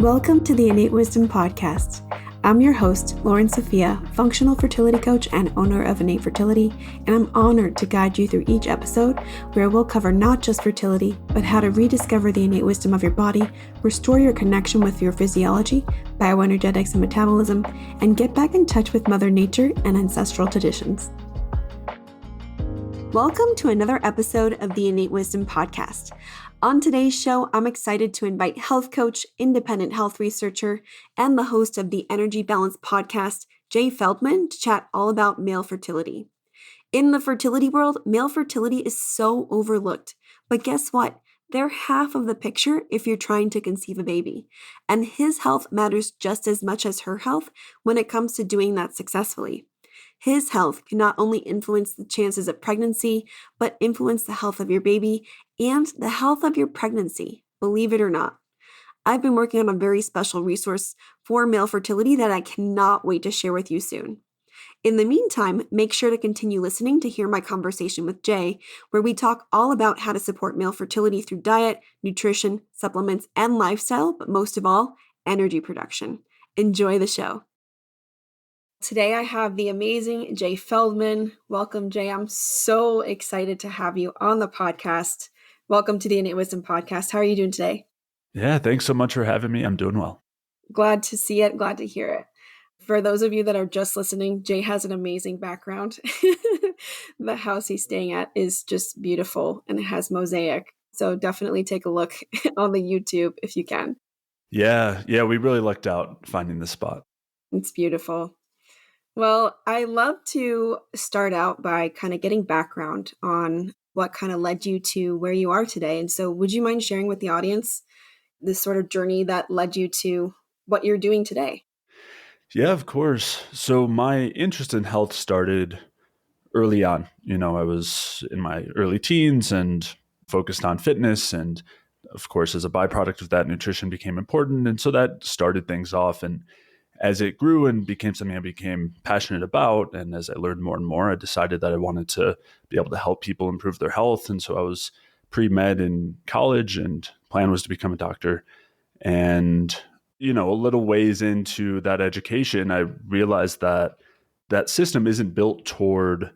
Welcome to the Innate Wisdom Podcast. I'm your host, Loren Sofia, functional fertility coach and owner of Innate Fertility, and I'm honored to guide you through each episode where we'll cover not just fertility, but how to rediscover the innate wisdom of your body, restore your connection with your physiology, bioenergetics and metabolism, and get back in touch with Mother Nature and ancestral traditions. Welcome to another episode of the Innate Wisdom Podcast. On today's show, I'm excited to invite health coach, independent health researcher, and the host of the Energy Balance podcast, Jay Feldman, to chat all about male fertility. In the fertility world, male fertility is so overlooked. But guess what? They're half of the picture if you're trying to conceive a baby. And his health matters just as much as her health when it comes to doing that successfully. His health can not only influence the chances of pregnancy, but influence the health of your baby and the health of your pregnancy, believe it or not. I've been working on a very special resource for male fertility that I cannot wait to share with you soon. In the meantime, make sure to continue listening to hear my conversation with Jay, where we talk all about how to support male fertility through diet, nutrition, supplements, and lifestyle, but most of all, energy production. Enjoy the show. Today I have the amazing Jay Feldman. Welcome, Jay. I'm so excited to have you on the podcast. Welcome to the Innate Wisdom Podcast. How are you doing today? Yeah, thanks so much for having me. I'm doing well. Glad to see it. Glad to hear it. For those of you that are just listening, Jay has an amazing background. The house he's staying at is just beautiful and it has mosaic. So definitely take a look on the YouTube if you can. Yeah, we really lucked out finding this spot. It's beautiful. Well, I love to start out by kind of getting background on what kind of led you to where you are today. And so would you mind sharing with the audience this sort of journey that led you to what you're doing today? Yeah, of course. So my interest in health started early on. I was in my early teens and focused on fitness. And of course, as a byproduct of that, nutrition became important. And so that started things off. And as it grew and became something I became passionate about, and as I learned more and more, I decided that I wanted to be able to help people improve their health. And so I was pre-med in college and plan was to become a doctor. And, a little ways into that education, I realized that that system isn't built toward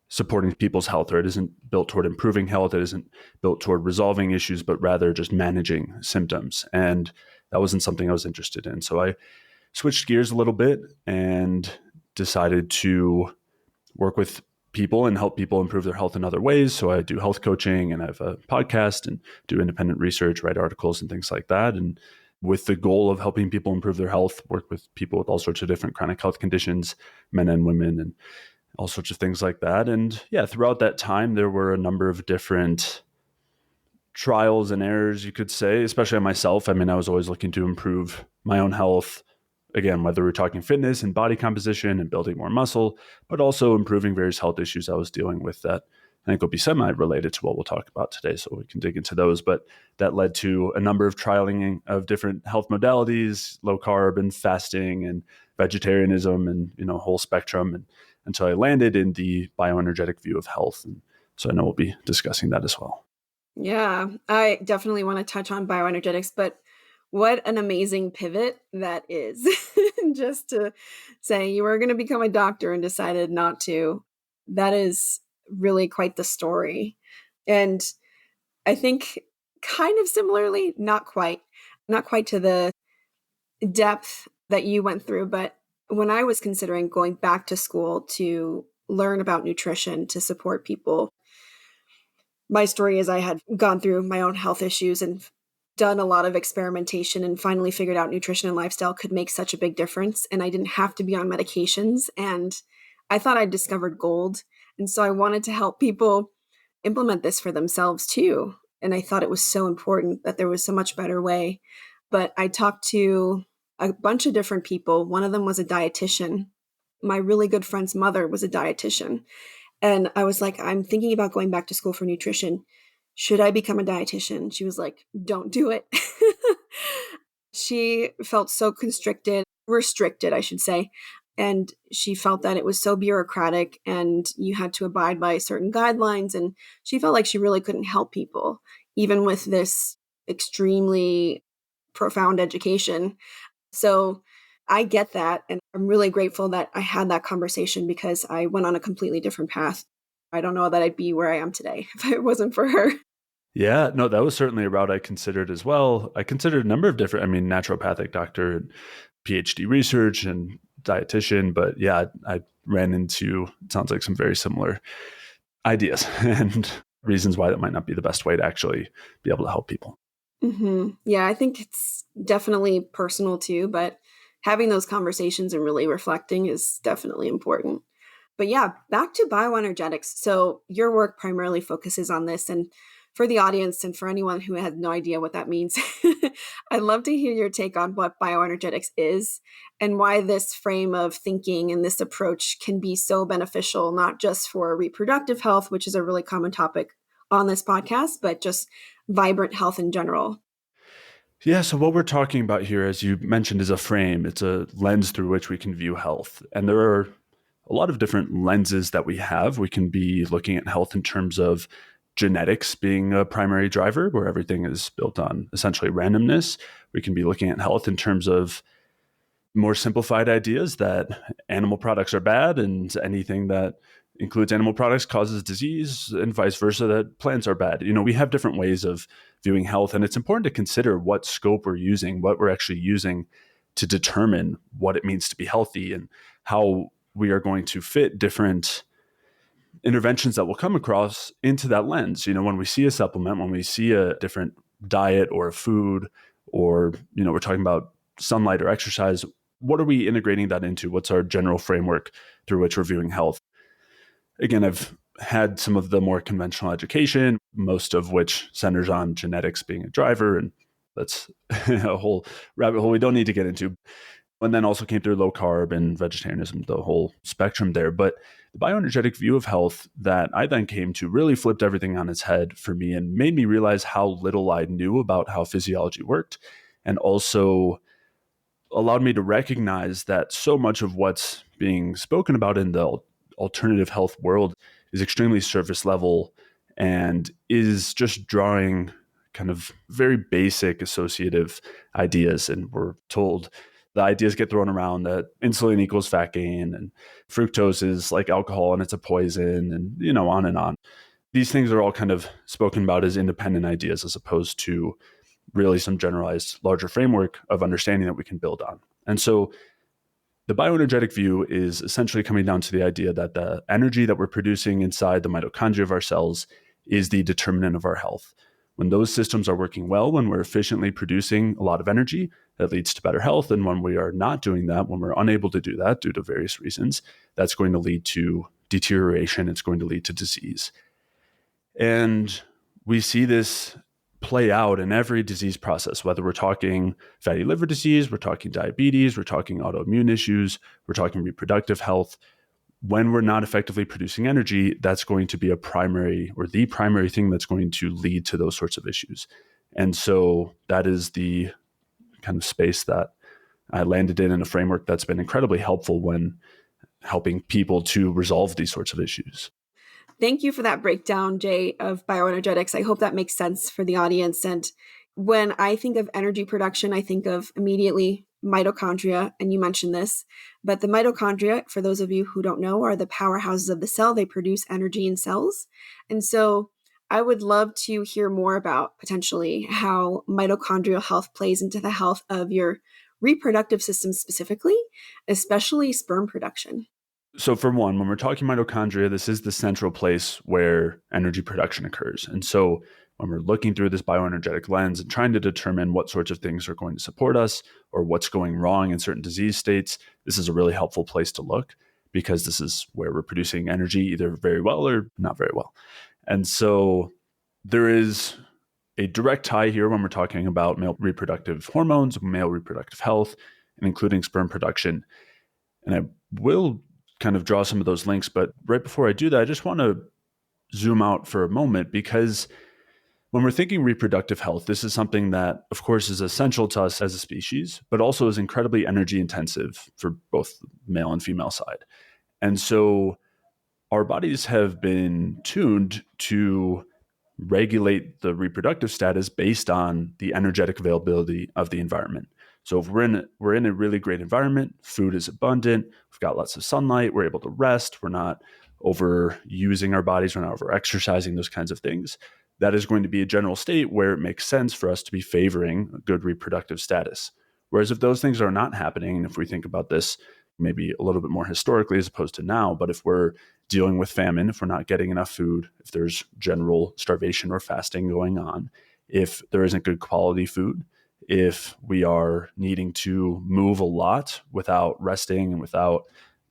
supporting people's health, or it isn't built toward improving health. It isn't built toward resolving issues, but rather just managing symptoms. And that wasn't something I was interested in. So I switched gears a little bit and decided to work with people and help people improve their health in other ways. So I do health coaching and I have a podcast and do independent research, write articles and things like that. And with the goal of helping people improve their health, work with people with all sorts of different chronic health conditions, men and women, and all sorts of things like that. And yeah, throughout that time, there were a number of different trials and errors, you could say, especially on myself. I mean, I was always looking to improve my own health. Again, whether we're talking fitness and body composition and building more muscle, but also improving various health issues I was dealing with that I think will be semi-related to what we'll talk about today. So we can dig into those. But that led to a number of trialing of different health modalities, low carb and fasting and vegetarianism and, whole spectrum. And until I landed in the bioenergetic view of health. And so I know we'll be discussing that as well. Yeah, I definitely want to touch on bioenergetics, but what an amazing pivot that is. Just to say you were going to become a doctor and decided not to. That is really quite the story. And I think kind of similarly, not quite to the depth that you went through, but when I was considering going back to school to learn about nutrition to support people, my story is I had gone through my own health issues and done a lot of experimentation and finally figured out nutrition and lifestyle could make such a big difference. And I didn't have to be on medications. And I thought I'd discovered gold. And so I wanted to help people implement this for themselves too. And I thought it was so important that there was so much better way. But I talked to a bunch of different people. One of them was a dietitian. My really good friend's mother was a dietitian. And I was like, I'm thinking about going back to school for nutrition. Should I become a dietitian? She was like, don't do it. She felt so restricted, I should say. And she felt that it was so bureaucratic and you had to abide by certain guidelines. And she felt like she really couldn't help people, even with this extremely profound education. So I get that. And I'm really grateful that I had that conversation because I went on a completely different path. I don't know that I'd be where I am today if it wasn't for her. Yeah, no, that was certainly a route I considered as well. I considered a number of different, naturopathic doctor, and PhD research and dietitian, but yeah, I ran into, it sounds like, some very similar ideas and reasons why that might not be the best way to actually be able to help people. Yeah, I think it's definitely personal too, but having those conversations and really reflecting is definitely important. But yeah, back to bioenergetics. So your work primarily focuses on this. And for the audience and for anyone who has no idea what that means, I'd love to hear your take on what bioenergetics is and why this frame of thinking and this approach can be so beneficial, not just for reproductive health, which is a really common topic on this podcast, but just vibrant health in general. Yeah, so what we're talking about here, as you mentioned, is a frame. It's a lens through which we can view health. And there are a lot of different lenses that we have. We can be looking at health in terms of genetics being a primary driver, where everything is built on essentially randomness. We can be looking at health in terms of more simplified ideas that animal products are bad and anything that includes animal products causes disease, and vice versa, that plants are bad. We have different ways of viewing health, and it's important to consider what scope we're using, what we're actually using to determine what it means to be healthy, and how we are going to fit different interventions that will come across into that lens. When we see a supplement, when we see a different diet or a food, or, we're talking about sunlight or exercise, what are we integrating that into? What's our general framework through which we're viewing health? Again, I've had some of the more conventional education, most of which centers on genetics being a driver. And that's a whole rabbit hole we don't need to get into. And then also came through low carb and vegetarianism, the whole spectrum there. But the bioenergetic view of health that I then came to really flipped everything on its head for me and made me realize how little I knew about how physiology worked, and also allowed me to recognize that so much of what's being spoken about in the alternative health world is extremely surface level and is just drawing kind of very basic associative ideas. And we're told the ideas get thrown around that insulin equals fat gain and fructose is like alcohol and it's a poison, and on and on. These things are all kind of spoken about as independent ideas as opposed to really some generalized larger framework of understanding that we can build on. And so the bioenergetic view is essentially coming down to the idea that the energy that we're producing inside the mitochondria of our cells is the determinant of our health. When those systems are working well, when we're efficiently producing a lot of energy, that leads to better health. And when we are not doing that, when we're unable to do that due to various reasons, that's going to lead to deterioration. It's going to lead to disease. And we see this play out in every disease process, whether we're talking fatty liver disease, we're talking diabetes, we're talking autoimmune issues, we're talking reproductive health. When we're not effectively producing energy, that's going to be a primary or the primary thing that's going to lead to those sorts of issues. And so that is the kind of space that I landed in a framework that's been incredibly helpful when helping people to resolve these sorts of issues. Thank you for that breakdown, Jay, of bioenergetics. I hope that makes sense for the audience. And when I think of energy production, I think of immediately mitochondria, and you mentioned this, but the mitochondria, for those of you who don't know, are the powerhouses of the cell. They produce energy in cells. And so I would love to hear more about potentially how mitochondrial health plays into the health of your reproductive system specifically, especially sperm production. So for one, when we're talking mitochondria, this is the central place where energy production occurs. And so when we're looking through this bioenergetic lens and trying to determine what sorts of things are going to support us or what's going wrong in certain disease states, this is a really helpful place to look, because this is where we're producing energy either very well or not very well. And so there is a direct tie here when we're talking about male reproductive hormones, male reproductive health, and including sperm production. And I will kind of draw some of those links. But right before I do that, I just want to zoom out for a moment, because when we're thinking reproductive health, this is something that, of course, is essential to us as a species, but also is incredibly energy intensive for both the male and female side. And so our bodies have been tuned to regulate the reproductive status based on the energetic availability of the environment. So if we're in a really great environment, food is abundant, we've got lots of sunlight, we're able to rest, we're not overusing our bodies, we're not over exercising, those kinds of things. That is going to be a general state where it makes sense for us to be favoring a good reproductive status. Whereas if those things are not happening, and if we think about this maybe a little bit more historically as opposed to now, but if we're dealing with famine, if we're not getting enough food, if there's general starvation or fasting going on, if there isn't good quality food, if we are needing to move a lot without resting and without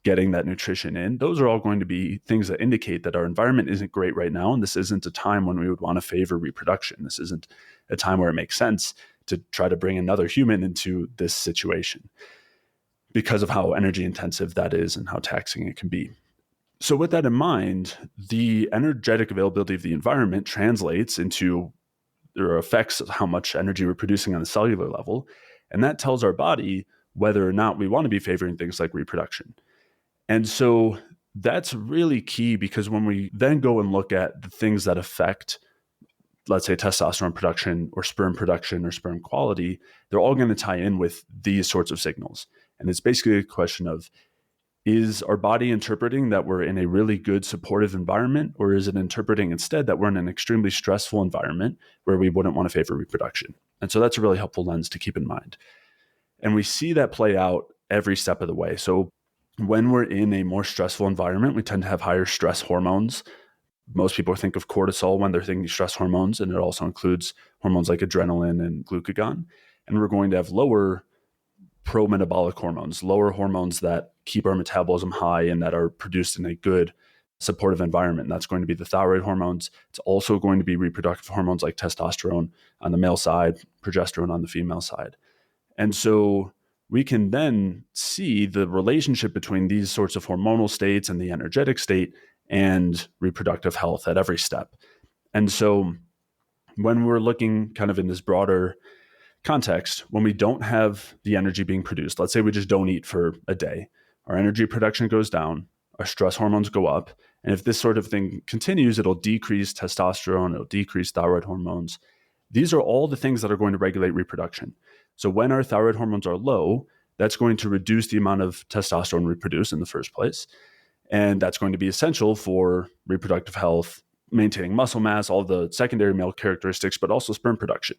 getting that nutrition in, those are all going to be things that indicate that our environment isn't great right now. And this isn't a time when we would want to favor reproduction. This isn't a time where it makes sense to try to bring another human into this situation because of how energy intensive that is and how taxing it can be. So with that in mind, the energetic availability of the environment translates into or affects how much energy we're producing on a cellular level. And that tells our body whether or not we want to be favoring things like reproduction. And so that's really key, because when we then go and look at the things that affect, let's say, testosterone production or sperm quality, they're all going to tie in with these sorts of signals. And it's basically a question of, is our body interpreting that we're in a really good supportive environment, or is it interpreting instead that we're in an extremely stressful environment where we wouldn't want to favor reproduction? And so that's a really helpful lens to keep in mind. And we see that play out every step of the way. So when we're in a more stressful environment, we tend to have higher stress hormones. Most people think of cortisol when they're thinking stress hormones, and it also includes hormones like adrenaline and glucagon. And we're going to have lower pro-metabolic hormones, lower hormones that keep our metabolism high and that are produced in a good supportive environment. And that's going to be the thyroid hormones. It's also going to be reproductive hormones like testosterone on the male side, progesterone on the female side. And so we can then see the relationship between these sorts of hormonal states and the energetic state and reproductive health at every step. And so when we're looking kind of in this broader context, when we don't have the energy being produced, let's say we just don't eat for a day, our energy production goes down, our stress hormones go up. And if this sort of thing continues, it'll decrease testosterone, it'll decrease thyroid hormones. These are all the things that are going to regulate reproduction. So when our thyroid hormones are low, that's going to reduce the amount of testosterone we produce in the first place. And that's going to be essential for reproductive health, maintaining muscle mass, all the secondary male characteristics, but also sperm production.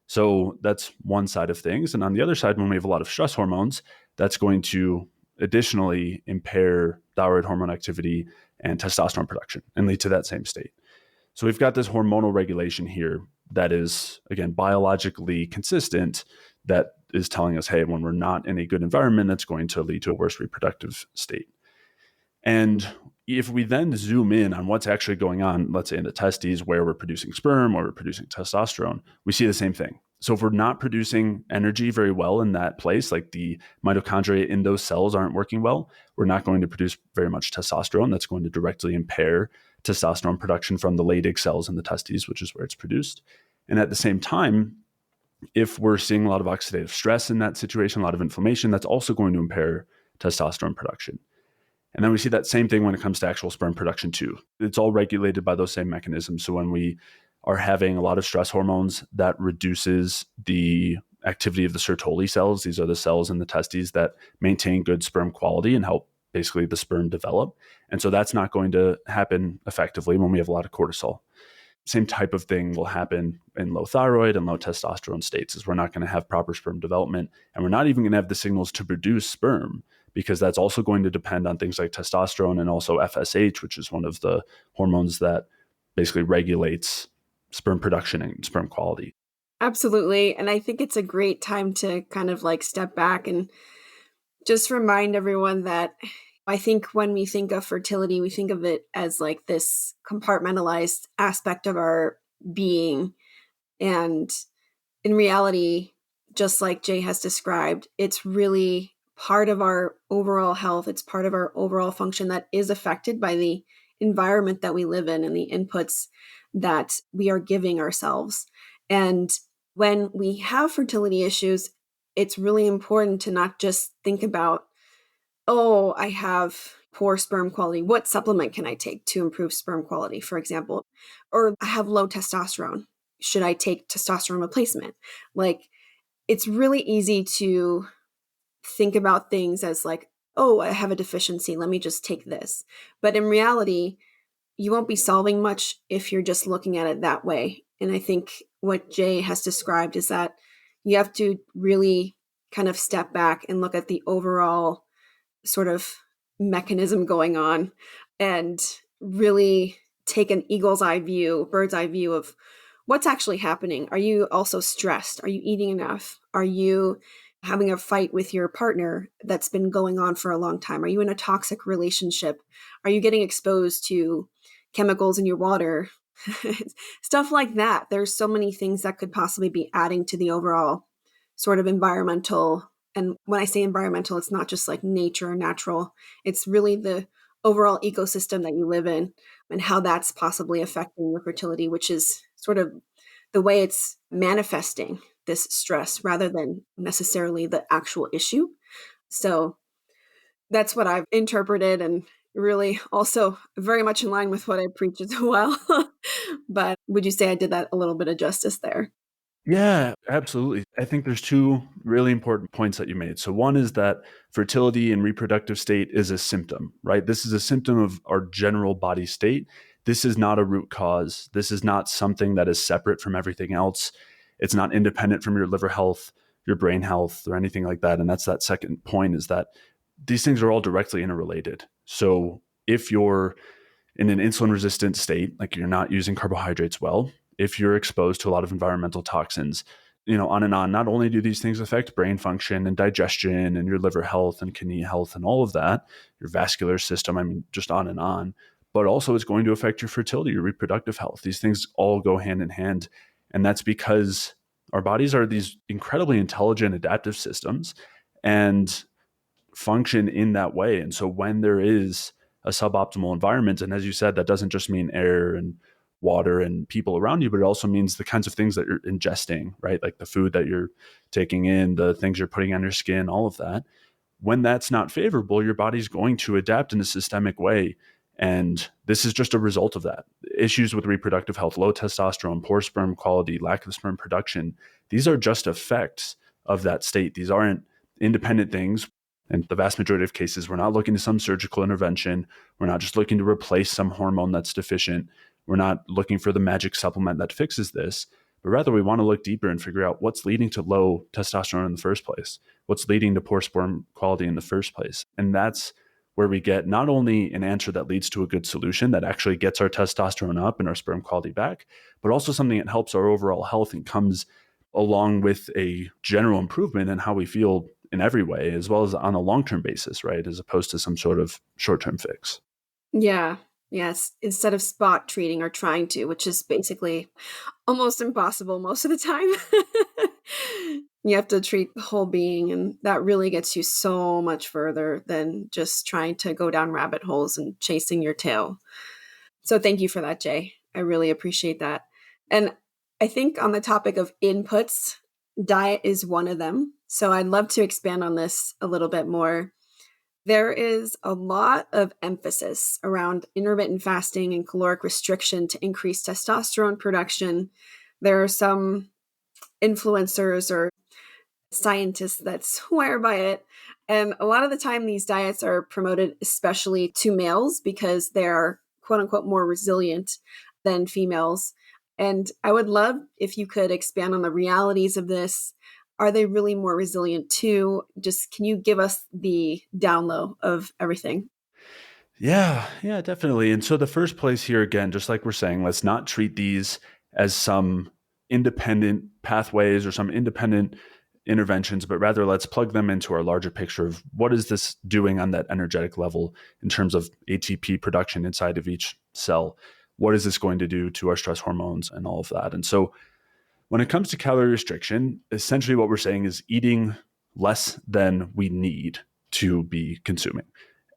So that's one side of things. And on the other side, when we have a lot of stress hormones, that's going to additionally impair thyroid hormone activity and testosterone production and lead to that same state. So we've got this hormonal regulation here that is, again, biologically consistent, that is telling us, hey, when we're not in a good environment, that's going to lead to a worse reproductive state. And if we then zoom in on what's actually going on, let's say in the testes where we're producing sperm or we're producing testosterone, we see the same thing. So if we're not producing energy very well in that place, like the mitochondria in those cells aren't working well, we're not going to produce very much testosterone. That's going to directly impair testosterone production from the Leydig cells in the testes, which is where it's produced. And at the same time, if we're seeing a lot of oxidative stress in that situation, a lot of inflammation, that's also going to impair testosterone production. And then we see that same thing when it comes to actual sperm production too. It's all regulated by those same mechanisms. So when we are having a lot of stress hormones, that reduces the activity of the Sertoli cells. These are the cells in the testes that maintain good sperm quality and help basically the sperm develop. And so that's not going to happen effectively when we have a lot of cortisol. Same type of thing will happen in low thyroid and low testosterone states, is we're not going to have proper sperm development, and we're not even going to have the signals to produce sperm, because that's also going to depend on things like testosterone and also FSH, which is one of the hormones that basically regulates sperm production and sperm quality. Absolutely. And I think it's a great time to kind of like step back and just remind everyone that I think when we think of fertility, we think of it as like this compartmentalized aspect of our being. And in reality, just like Jay has described, it's really part of our overall health. It's part of our overall function that is affected by the environment that we live in and the inputs that we are giving ourselves. And when we have fertility issues, it's really important to not just think about, oh, I have poor sperm quality. What supplement can I take to improve sperm quality, for example? Or I have low testosterone. Should I take testosterone replacement? Like, it's really easy to think about things as like, oh, I have a deficiency. Let me just take this. But in reality, you won't be solving much if you're just looking at it that way. And I think what Jay has described is that you have to really kind of step back and look at the overall sort of mechanism going on and really take an eagle's eye view, bird's eye view of what's actually happening. Are you also stressed? Are you eating enough? Are you having a fight with your partner that's been going on for a long time? Are you in a toxic relationship? Are you getting exposed to chemicals in your water? Stuff like that. There's so many things that could possibly be adding to the overall sort of environmental. And when I say environmental, it's not just like nature or natural. It's really the overall ecosystem that you live in and how that's possibly affecting your fertility, which is sort of the way it's manifesting this stress rather than necessarily the actual issue. So that's what I've interpreted, and really also very much in line with what I preach as well. But would you say I did that a little bit of justice there? Yeah, absolutely. I think there's two really important points that you made. So one is that fertility and reproductive state is a symptom, right? This is a symptom of our general body state. This is not a root cause. This is not something that is separate from everything else. It's not independent from your liver health, your brain health, or anything like that. And that's that second point, is that these things are all directly interrelated. So if you're in an insulin resistant state, like you're not using carbohydrates well, if you're exposed to a lot of environmental toxins, on and on, not only do these things affect brain function and digestion and your liver health and kidney health and all of that, your vascular system, I mean, just on and on, but also it's going to affect your fertility, your reproductive health. These things all go hand in hand. And that's because our bodies are these incredibly intelligent adaptive systems and function in that way. And so when there is a suboptimal environment, and as you said, that doesn't just mean air and water and people around you, but it also means the kinds of things that you're ingesting, right? Like the food that you're taking in, the things you're putting on your skin, all of that. When that's not favorable, your body's going to adapt in a systemic way. And this is just a result of that. Issues with reproductive health, low testosterone, poor sperm quality, lack of sperm production, these are just effects of that state. These aren't independent things. In the vast majority of cases, we're not looking to some surgical intervention. We're not just looking to replace some hormone that's deficient. We're not looking for the magic supplement that fixes this, but rather we want to look deeper and figure out what's leading to low testosterone in the first place, what's leading to poor sperm quality in the first place. And that's where we get not only an answer that leads to a good solution that actually gets our testosterone up and our sperm quality back, but also something that helps our overall health and comes along with a general improvement in how we feel in every way, as well as on a long-term basis, right? As opposed to some sort of short-term fix. Yeah. Yes. Instead of spot treating or trying to, which is basically almost impossible most of the time. You have to treat the whole being, and that really gets you so much further than just trying to go down rabbit holes and chasing your tail. So thank you for that, Jay. I really appreciate that. And I think on the topic of inputs, diet is one of them. So I'd love to expand on this a little bit more. There is a lot of emphasis around intermittent fasting and caloric restriction to increase testosterone production. There are some influencers or scientists that swear by it. And a lot of the time, these diets are promoted especially to males because they're quote unquote more resilient than females. And I would love if you could expand on the realities of this. Are they really more resilient too? Just can you give us the down low of everything? Yeah, definitely. And so the first place here, again, just like we're saying, let's not treat these as some independent pathways or some independent interventions, but rather let's plug them into our larger picture of what is this doing on that energetic level in terms of ATP production inside of each cell? What is this going to do to our stress hormones and all of that? And so when it comes to calorie restriction, essentially what we're saying is eating less than we need to be consuming.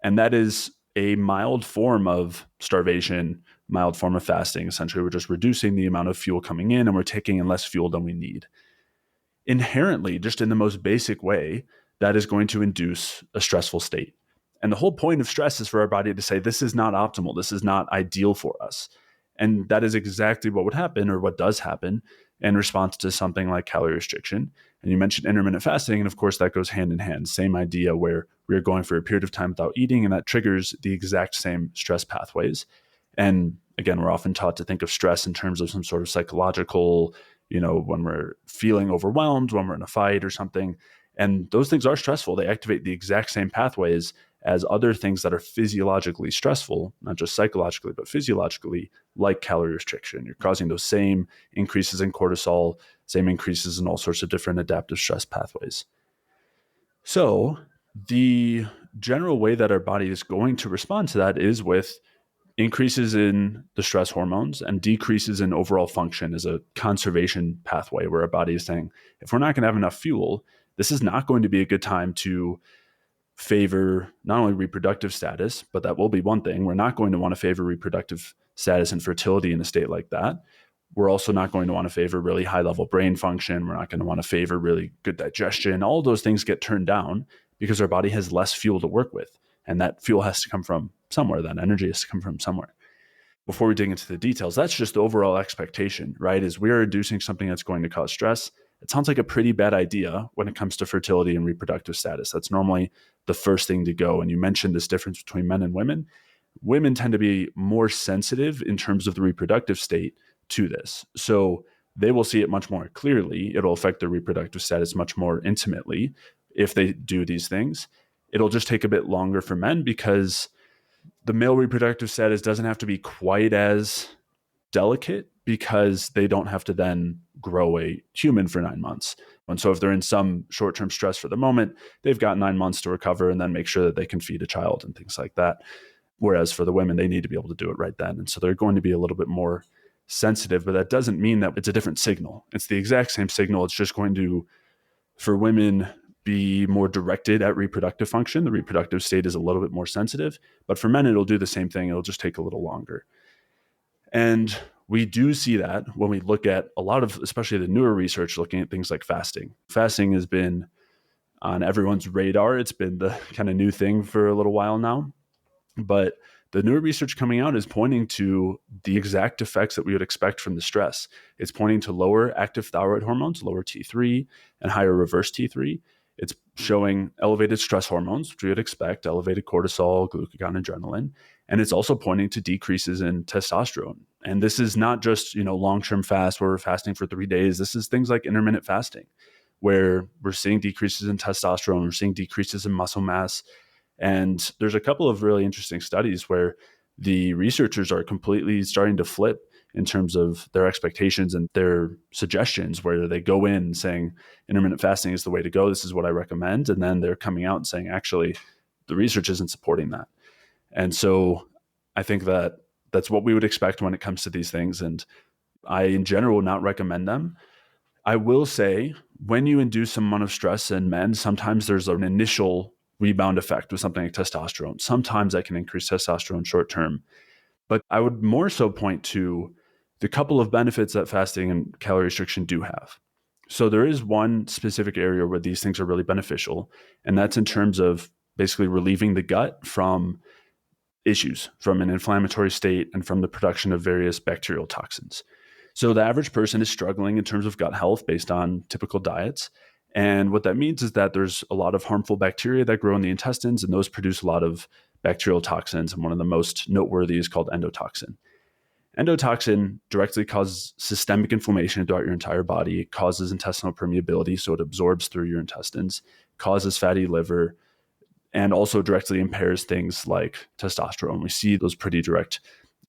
And that is a mild form of starvation, mild form of fasting. Essentially, we're just reducing the amount of fuel coming in and we're taking in less fuel than we need. Inherently, just in the most basic way, that is going to induce a stressful state. And the whole point of stress is for our body to say, this is not optimal. This is not ideal for us. And that is exactly what would happen, or what does happen, in response to something like calorie restriction. And you mentioned intermittent fasting. And of course, that goes hand in hand. Same idea, where we're going for a period of time without eating, and that triggers the exact same stress pathways. And again, we're often taught to think of stress in terms of some sort of psychological, when we're feeling overwhelmed, when we're in a fight or something. And those things are stressful. They activate the exact same pathways as other things that are physiologically stressful, not just psychologically, but physiologically, like calorie restriction. You're causing those same increases in cortisol, same increases in all sorts of different adaptive stress pathways. So the general way that our body is going to respond to that is with increases in the stress hormones and decreases in overall function as a conservation pathway, where our body is saying, if we're not going to have enough fuel, this is not going to be a good time to favor not only reproductive status, but that will be one thing. We're not going to want to favor reproductive status and fertility in a state like that. We're also not going to want to favor really high level brain function. We're not going to want to favor really good digestion. All those things get turned down because our body has less fuel to work with. And that fuel has to come from somewhere. That energy has to come from somewhere. Before we dig into the details, that's just the overall expectation, right? Is we're inducing something that's going to cause stress. It sounds like a pretty bad idea when it comes to fertility and reproductive status. That's normally the first thing to go. And you mentioned this difference between men and women. Women tend to be more sensitive in terms of the reproductive state to this. So they will see it much more clearly. It'll affect their reproductive status much more intimately if they do these things. It'll just take a bit longer for men because the male reproductive status doesn't have to be quite as delicate, because they don't have to then grow a human for 9 months. And so if they're in some short-term stress for the moment, they've got 9 months to recover and then make sure that they can feed a child and things like that. Whereas for the women, they need to be able to do it right then. And so they're going to be a little bit more sensitive, but that doesn't mean that it's a different signal. It's the exact same signal. It's just going to, for women, be more directed at reproductive function. The reproductive state is a little bit more sensitive, but for men, it'll do the same thing. It'll just take a little longer. And we do see that when we look at a lot of, especially the newer research, looking at things like fasting. Fasting has been on everyone's radar. It's been the kind of new thing for a little while now. But the newer research coming out is pointing to the exact effects that we would expect from the stress. It's pointing to lower active thyroid hormones, lower T3, and higher reverse T3. It's showing elevated stress hormones, which we would expect, elevated cortisol, glucagon, adrenaline. And it's also pointing to decreases in testosterone. And this is not just, long-term fast where we're fasting for 3 days. This is things like intermittent fasting, where we're seeing decreases in testosterone, we're seeing decreases in muscle mass. And there's a couple of really interesting studies where the researchers are completely starting to flip in terms of their expectations and their suggestions, where they go in saying intermittent fasting is the way to go. This is what I recommend. And then they're coming out and saying, actually, the research isn't supporting that. And so I think that that's what we would expect when it comes to these things. And I, in general, would not recommend them. I will say, when you induce some amount of stress in men, sometimes there's an initial rebound effect with something like testosterone. Sometimes that can increase testosterone short term. But I would more so point to the couple of benefits that fasting and calorie restriction do have. So there is one specific area where these things are really beneficial, and that's in terms of basically relieving the gut from issues, from an inflammatory state and from the production of various bacterial toxins. So the average person is struggling in terms of gut health based on typical diets. And what that means is that there's a lot of harmful bacteria that grow in the intestines, and those produce a lot of bacterial toxins. And one of the most noteworthy is called endotoxin. Endotoxin directly causes systemic inflammation throughout your entire body. It causes intestinal permeability, so it absorbs through your intestines, causes fatty liver, and also directly impairs things like testosterone. We see those pretty direct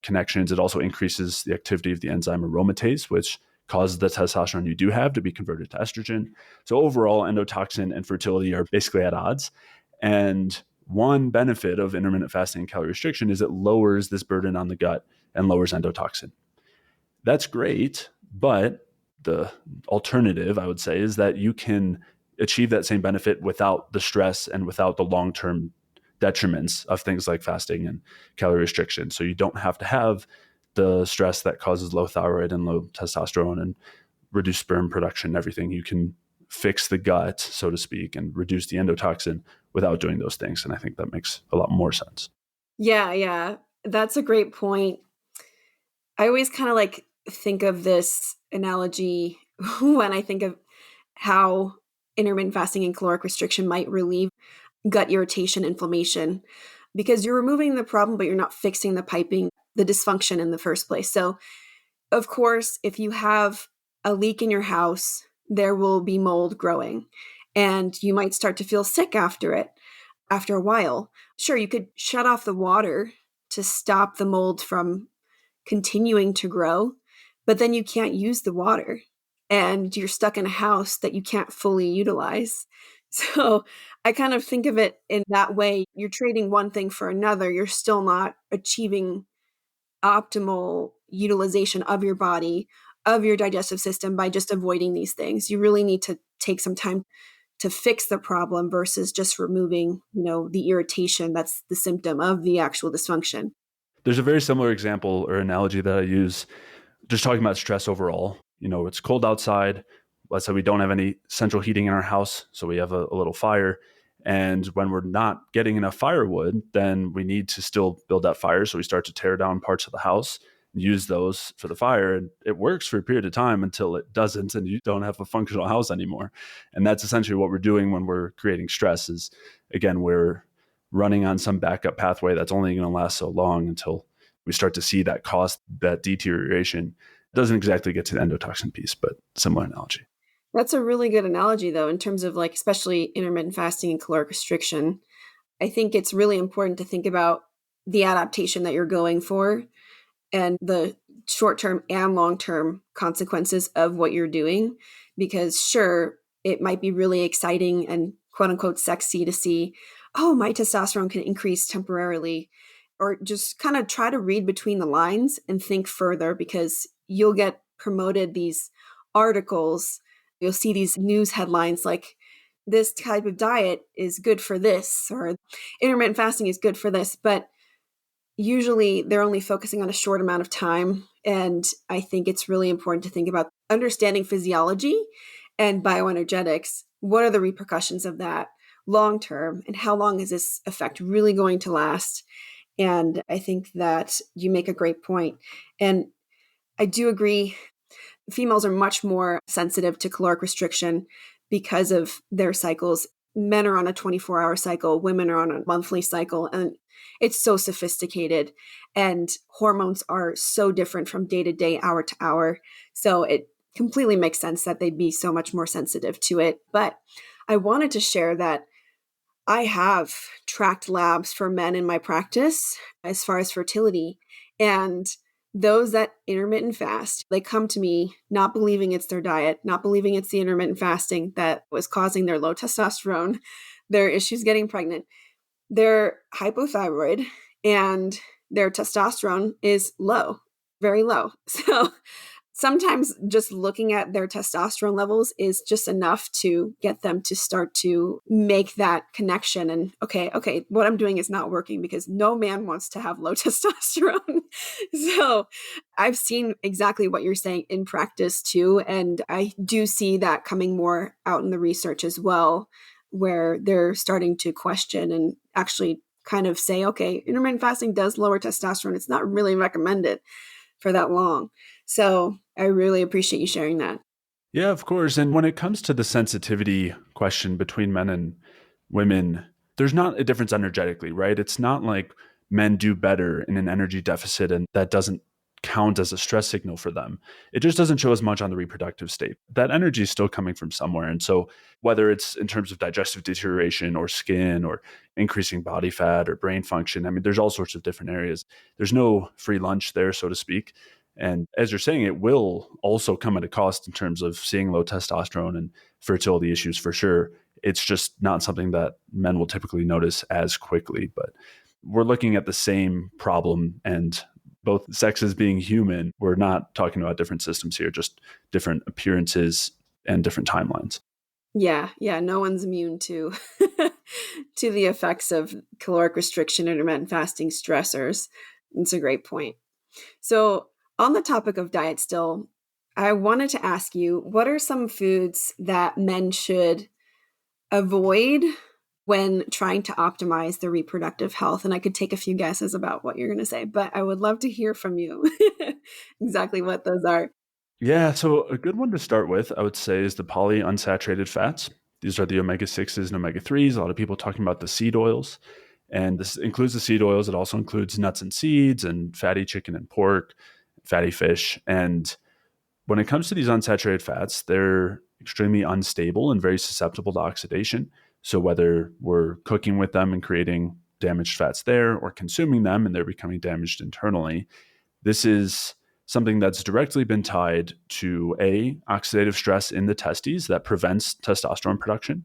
connections. It also increases the activity of the enzyme aromatase, which causes the testosterone you do have to be converted to estrogen. So overall, endotoxin and fertility are basically at odds. And one benefit of intermittent fasting and calorie restriction is it lowers this burden on the gut and lowers endotoxin. That's great, but the alternative, I would say, is that you can achieve that same benefit without the stress and without the long-term detriments of things like fasting and calorie restriction. So you don't have to have the stress that causes low thyroid and low testosterone and reduced sperm production and everything. You can fix the gut, so to speak, and reduce the endotoxin without doing those things. And I think that makes a lot more sense. Yeah. That's a great point. I always kind of like think of this analogy when I think of how intermittent fasting and caloric restriction might relieve gut irritation, inflammation, because you're removing the problem, but you're not fixing the piping, the dysfunction in the first place. So, of course, if you have a leak in your house, there will be mold growing and you might start to feel sick after it, after a while. Sure, you could shut off the water to stop the mold from continuing to grow, but then you can't use the water and you're stuck in a house that you can't fully utilize. So I kind of think of it in that way. You're trading one thing for another. You're still not achieving optimal utilization of your body, of your digestive system by just avoiding these things. You really need to take some time to fix the problem versus just removing, the irritation that's the symptom of the actual dysfunction. There's a very similar example or analogy that I use just talking about stress overall. It's cold outside. Let's say we don't have any central heating in our house, so we have a little fire. And when we're not getting enough firewood, then we need to still build that fire. So we start to tear down parts of the house, use those for the fire. And it works for a period of time until it doesn't, and you don't have a functional house anymore. And that's essentially what we're doing when we're creating stress is, again, we're running on some backup pathway that's only going to last so long until we start to see that cost, that deterioration. It doesn't exactly get to the endotoxin piece, but similar analogy. That's a really good analogy, though, in terms of like, especially intermittent fasting and caloric restriction. I think it's really important to think about the adaptation that you're going for and the short-term and long-term consequences of what you're doing. Because sure, it might be really exciting and quote unquote sexy to see, oh, my testosterone can increase temporarily, or just kind of try to read between the lines and think further, because you'll get promoted these articles. You'll see these news headlines like, this type of diet is good for this, or intermittent fasting is good for this. But usually they're only focusing on a short amount of time. And I think it's really important to think about understanding physiology and bioenergetics. What are the repercussions of that long term? And how long is this effect really going to last? And I think that you make a great point. And I do agree, females are much more sensitive to caloric restriction because of their cycles. Men are on a 24-hour cycle, women are on a monthly cycle, and it's so sophisticated. And hormones are so different from day to day, hour to hour. So it completely makes sense that they'd be so much more sensitive to it. But I wanted to share that I have tracked labs for men in my practice as far as fertility. And those that intermittent fast, they come to me not believing it's their diet, not believing it's the intermittent fasting that was causing their low testosterone, their issues getting pregnant. They're hypothyroid and their testosterone is low, very low. So sometimes just looking at their testosterone levels is just enough to get them to start to make that connection. And okay, what I'm doing is not working, because no man wants to have low testosterone. So I've seen exactly what you're saying in practice too. And I do see that coming more out in the research as well, where they're starting to question and actually kind of say, okay, intermittent fasting does lower testosterone. It's not really recommended for that long. So I really appreciate you sharing that. Yeah, of course. And when it comes to the sensitivity question between men and women, there's not a difference energetically, right? It's not like men do better in an energy deficit and that doesn't count as a stress signal for them. It just doesn't show as much on the reproductive state. That energy is still coming from somewhere. And so whether it's in terms of digestive deterioration or skin or increasing body fat or brain function, I mean, there's all sorts of different areas. There's no free lunch there, so to speak. And as you're saying, it will also come at a cost in terms of seeing low testosterone and fertility issues for sure. It's just not something that men will typically notice as quickly. But we're looking at the same problem, and both sexes being human, we're not talking about different systems here, just different appearances and different timelines. Yeah, no one's immune to to the effects of caloric restriction, intermittent fasting, stressors. It's a great point. So on the topic of diet still, I wanted to ask you, what are some foods that men should avoid when trying to optimize their reproductive health? And I could take a few guesses about what you're going to say, but I would love to hear from you exactly what those are. Yeah, so a good one to start with, I would say, is the polyunsaturated fats. These are the omega 6s and omega 3s. A lot of people talking about the seed oils. And this includes the seed oils. It also includes nuts and seeds and fatty chicken and pork, fatty fish. And when it comes to these unsaturated fats, they're extremely unstable and very susceptible to oxidation. So whether we're cooking with them and creating damaged fats there or consuming them and they're becoming damaged internally, this is something that's directly been tied to oxidative stress in the testes that prevents testosterone production.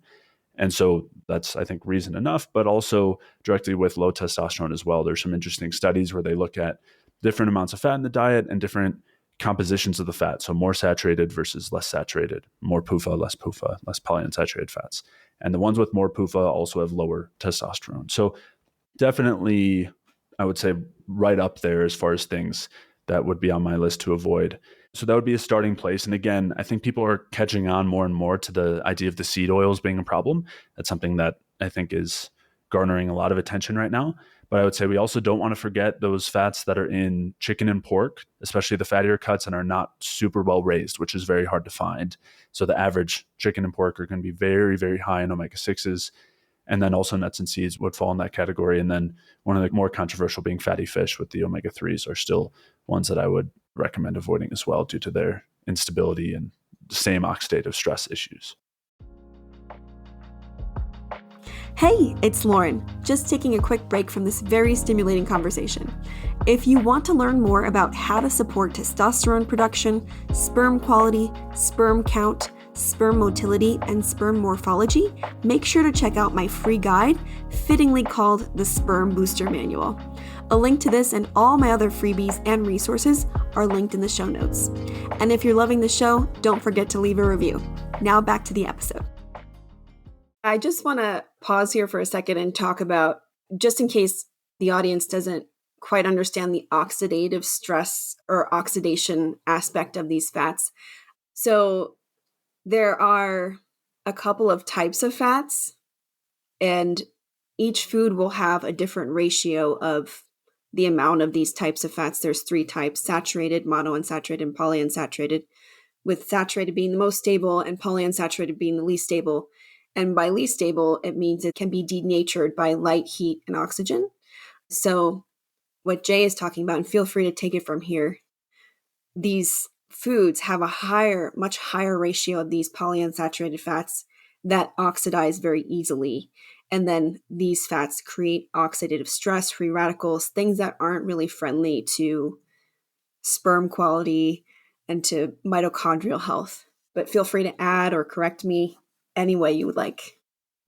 And so that's, I think, reason enough, but also directly with low testosterone as well. There's some interesting studies where they look at different amounts of fat in the diet and different compositions of the fat. So more saturated versus less saturated, more PUFA, less polyunsaturated fats. And the ones with more PUFA also have lower testosterone. So definitely, I would say right up there as far as things that would be on my list to avoid. So that would be a starting place. And again, I think people are catching on more and more to the idea of the seed oils being a problem. That's something that I think is garnering a lot of attention right now. But I would say we also don't want to forget those fats that are in chicken and pork, especially the fattier cuts, and are not super well raised, which is very hard to find. So the average chicken and pork are going to be very, very high in omega 6s. And then also nuts and seeds would fall in that category. And then one of the more controversial being fatty fish with the omega 3s are still ones that I would recommend avoiding as well due to their instability and same oxidative stress issues. Hey, it's Loren, just taking a quick break from this very stimulating conversation. If you want to learn more about how to support testosterone production, sperm quality, sperm count, sperm motility, and sperm morphology, make sure to check out my free guide, fittingly called the Sperm Booster Manual. A link to this and all my other freebies and resources are linked in the show notes. And if you're loving the show, don't forget to leave a review. Now back to the episode. I just want to pause here for a second and talk about, just in case the audience doesn't quite understand the oxidative stress or oxidation aspect of these fats. So there are a couple of types of fats, and each food will have a different ratio of the amount of these types of fats. There's 3 types: saturated, monounsaturated, and polyunsaturated, with saturated being the most stable and polyunsaturated being the least stable. And by least stable, it means it can be denatured by light, heat, and oxygen. So what Jay is talking about, and feel free to take it from here, these foods have a much higher ratio of these polyunsaturated fats that oxidize very easily. And then these fats create oxidative stress, free radicals, things that aren't really friendly to sperm quality and to mitochondrial health. But feel free to add or correct me any way you would like.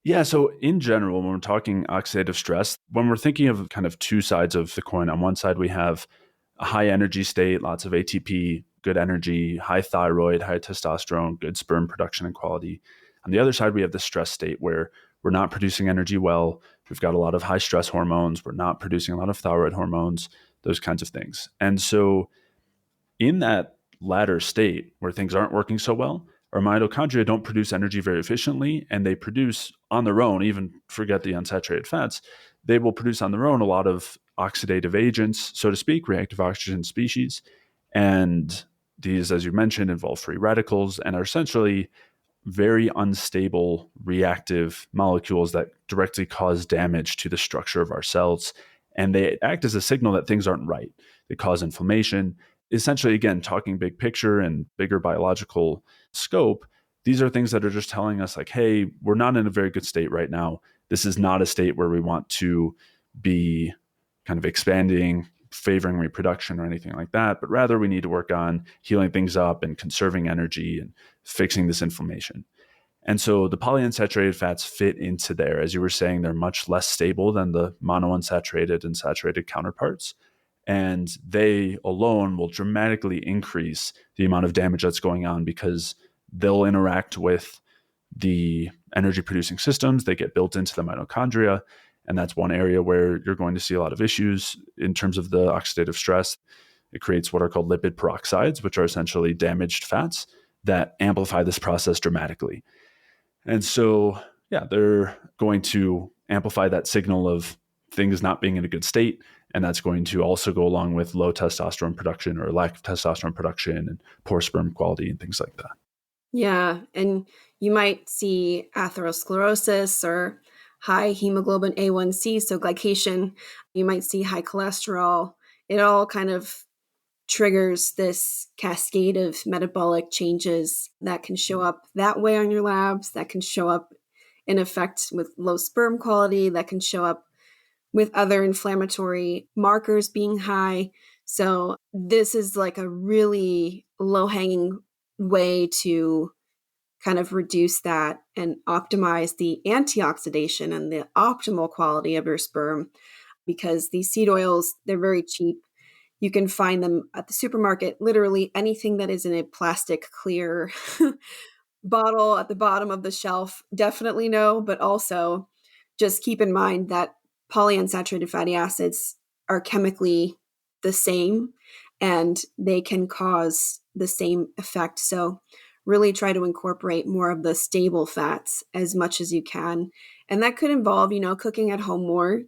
Yeah, so in general, when we're talking oxidative stress, when we're thinking of kind of two sides of the coin, on one side we have a high energy state, lots of ATP, good energy, high thyroid, high testosterone, good sperm production and quality. On the other side, we have the stress state where we're not producing energy well. We've got a lot of high stress hormones. We're not producing a lot of thyroid hormones, those kinds of things. And so in that latter state where things aren't working so well, our mitochondria don't produce energy very efficiently, and they produce on their own, even forget the unsaturated fats, they will produce on their own a lot of oxidative agents, so to speak, reactive oxygen species. And these, as you mentioned, involve free radicals and are essentially very unstable reactive molecules that directly cause damage to the structure of our cells. And they act as a signal that things aren't right. They cause inflammation. Essentially, again, talking big picture and bigger biological scope, these are things that are just telling us like, hey, we're not in a very good state right now. This is not a state where we want to be kind of expanding, favoring reproduction or anything like that, but rather we need to work on healing things up and conserving energy and fixing this inflammation. And so the polyunsaturated fats fit into there. As you were saying, they're much less stable than the monounsaturated and saturated counterparts. And they alone will dramatically increase the amount of damage that's going on because they'll interact with the energy producing systems. They get built into the mitochondria. And that's one area where you're going to see a lot of issues in terms of the oxidative stress. it creates what are called lipid peroxides, which are essentially damaged fats that amplify this process dramatically. And so, yeah, they're going to amplify that signal of things not being in a good state. And that's going to also go along with low testosterone production or lack of testosterone production and poor sperm quality and things like that. Yeah. And you might see atherosclerosis or high hemoglobin A1C, so glycation. You might see high cholesterol. It all kind of triggers this cascade of metabolic changes that can show up that way on your labs, that can show up in effect with low sperm quality, that can show up with other inflammatory markers being high. So this is like a really low-hanging way to kind of reduce that and optimize the antioxidation and the optimal quality of your sperm, because these seed oils, they're very cheap. You can find them at the supermarket, literally anything that is in a plastic clear bottle at the bottom of the shelf. Definitely no, but also just keep in mind that polyunsaturated fatty acids are chemically the same and they can cause the same effect. So really try to incorporate more of the stable fats as much as you can. And that could involve, cooking at home more,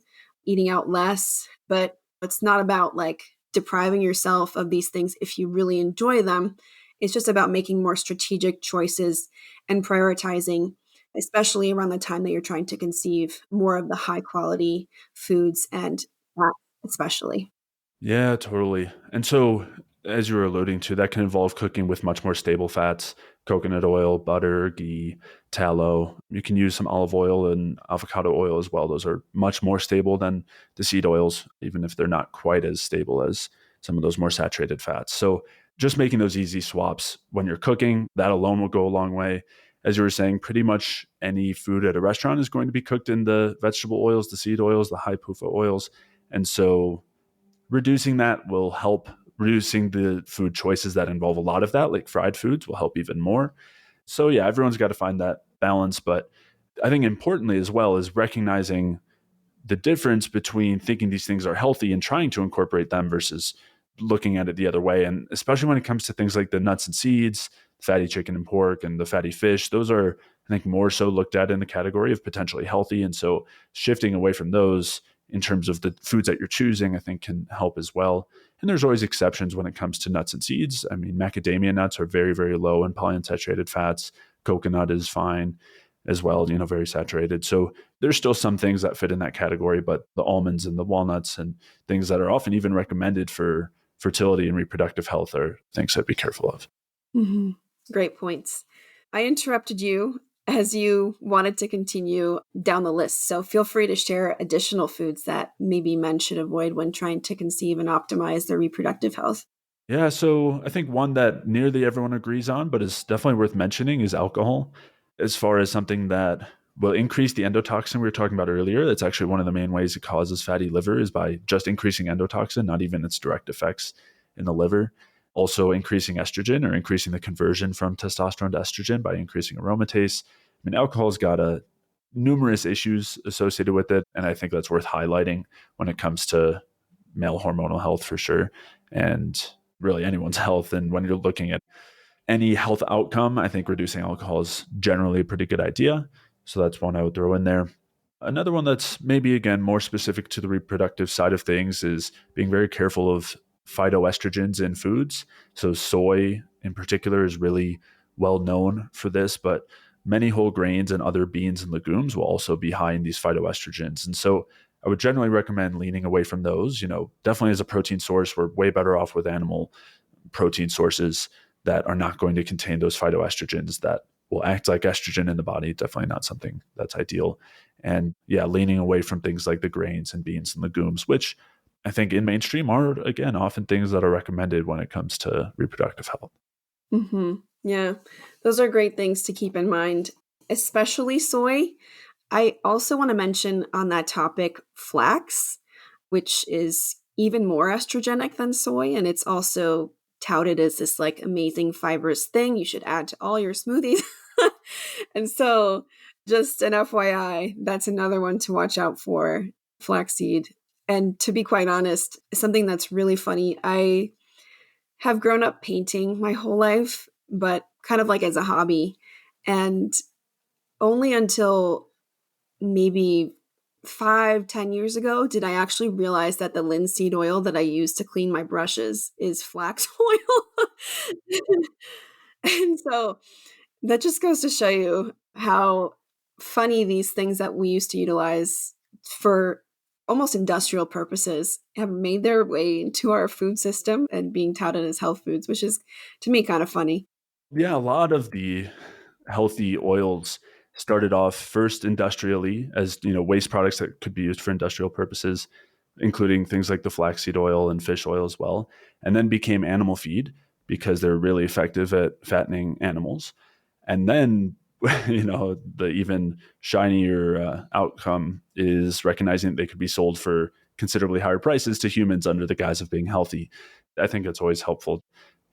eating out less, but it's not about like depriving yourself of these things if you really enjoy them. It's just about making more strategic choices and prioritizing, especially around the time that you're trying to conceive, more of the high quality foods and fat, especially. Yeah, totally. And so, as you were alluding to, that can involve cooking with much more stable fats, coconut oil, butter, ghee, tallow. You can use some olive oil and avocado oil as well. Those are much more stable than the seed oils, even if they're not quite as stable as some of those more saturated fats. So, just making those easy swaps when you're cooking, that alone will go a long way. As you were saying, pretty much any food at a restaurant is going to be cooked in the vegetable oils, the seed oils, the high PUFA oils. And so, reducing that will help. Reducing the food choices that involve a lot of that, like fried foods, will help even more. So yeah, everyone's got to find that balance. But I think importantly as well is recognizing the difference between thinking these things are healthy and trying to incorporate them versus looking at it the other way. And especially when it comes to things like the nuts and seeds, fatty chicken and pork, and the fatty fish, those are, I think, more so looked at in the category of potentially healthy. And so shifting away from those in terms of the foods that you're choosing, I think can help as well. And there's always exceptions when it comes to nuts and seeds. I mean, macadamia nuts are very, very low in polyunsaturated fats. Coconut is fine as well, very saturated. So there's still some things that fit in that category, but the almonds and the walnuts and things that are often even recommended for fertility and reproductive health are things I'd be careful of. Mm-hmm. Great points. I interrupted you as you wanted to continue down the list. So feel free to share additional foods that maybe men should avoid when trying to conceive and optimize their reproductive health. Yeah, so I think one that nearly everyone agrees on, but is definitely worth mentioning, is alcohol, as far as something that will increase the endotoxin we were talking about earlier. That's actually one of the main ways it causes fatty liver, is by just increasing endotoxin, not even its direct effects in the liver. Also increasing estrogen, or increasing the conversion from testosterone to estrogen by increasing aromatase. I mean, alcohol's got numerous issues associated with it, and I think that's worth highlighting when it comes to male hormonal health for sure, and really anyone's health. And when you're looking at any health outcome, I think reducing alcohol is generally a pretty good idea. So that's one I would throw in there. Another one that's maybe, again, more specific to the reproductive side of things is being very careful of phytoestrogens in foods. So soy in particular is really well known for this, but many whole grains and other beans and legumes will also be high in these phytoestrogens. And so I would generally recommend leaning away from those. Definitely as a protein source, we're way better off with animal protein sources that are not going to contain those phytoestrogens that will act like estrogen in the body. Definitely not something that's ideal. And yeah, leaning away from things like the grains and beans and legumes, which I think in mainstream are, again, often things that are recommended when it comes to reproductive health. Mm-hmm. Yeah, those are great things to keep in mind, especially soy. I also want to mention on that topic flax, which is even more estrogenic than soy. And it's also touted as this like amazing fibrous thing you should add to all your smoothies. And so, just an FYI, that's another one to watch out for, flaxseed. And to be quite honest, something that's really funny, I have grown up painting my whole life, but kind of like as a hobby. And only until maybe 5, 10 years ago did I actually realize that the linseed oil that I use to clean my brushes is flax oil. And so that just goes to show you how funny these things that we used to utilize for almost industrial purposes have made their way into our food system and being touted as health foods, which is to me kind of funny. Yeah, a lot of the healthy oils started off first industrially as, waste products that could be used for industrial purposes, including things like the flaxseed oil and fish oil as well, and then became animal feed because they're really effective at fattening animals. And then, the even shinier outcome is recognizing that they could be sold for considerably higher prices to humans under the guise of being healthy. I think it's always helpful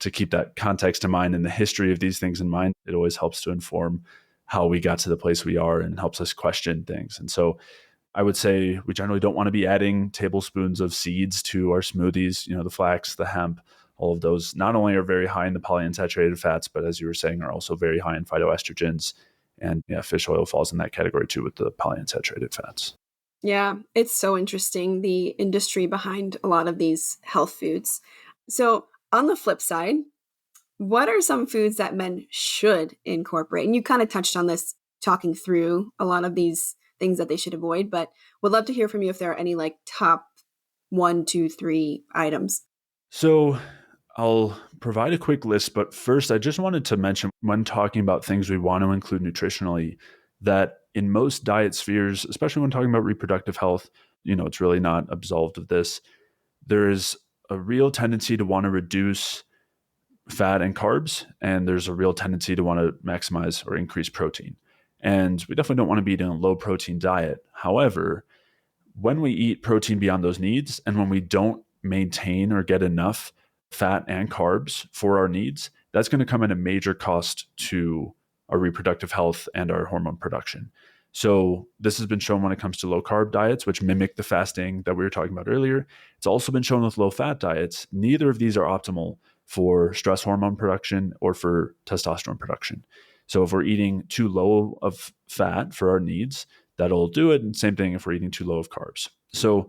to keep that context in mind and the history of these things in mind. It always helps to inform how we got to the place we are and helps us question things. And so I would say we generally don't want to be adding tablespoons of seeds to our smoothies. The flax, the hemp, all of those not only are very high in the polyunsaturated fats, but as you were saying, are also very high in phytoestrogens. And yeah, fish oil falls in that category too with the polyunsaturated fats. Yeah, it's so interesting, the industry behind a lot of these health foods. So, on the flip side, what are some foods that men should incorporate? And you kind of touched on this talking through a lot of these things that they should avoid, but would love to hear from you if there are any like top 1, 2, 3 items. So I'll provide a quick list, but first I just wanted to mention when talking about things we want to include nutritionally that in most diet spheres, especially when talking about reproductive health, it's really not absolved of this. There is a real tendency to want to reduce fat and carbs, and there's a real tendency to want to maximize or increase protein. And we definitely don't want to be eating a low protein diet. However, when we eat protein beyond those needs and when we don't maintain or get enough fat and carbs for our needs, that's going to come at a major cost to our reproductive health and our hormone production. So this has been shown when it comes to low carb diets, which mimic the fasting that we were talking about earlier. It's also been shown with low fat diets. Neither of these are optimal for stress hormone production or for testosterone production. So if we're eating too low of fat for our needs, that'll do it. And same thing if we're eating too low of carbs. So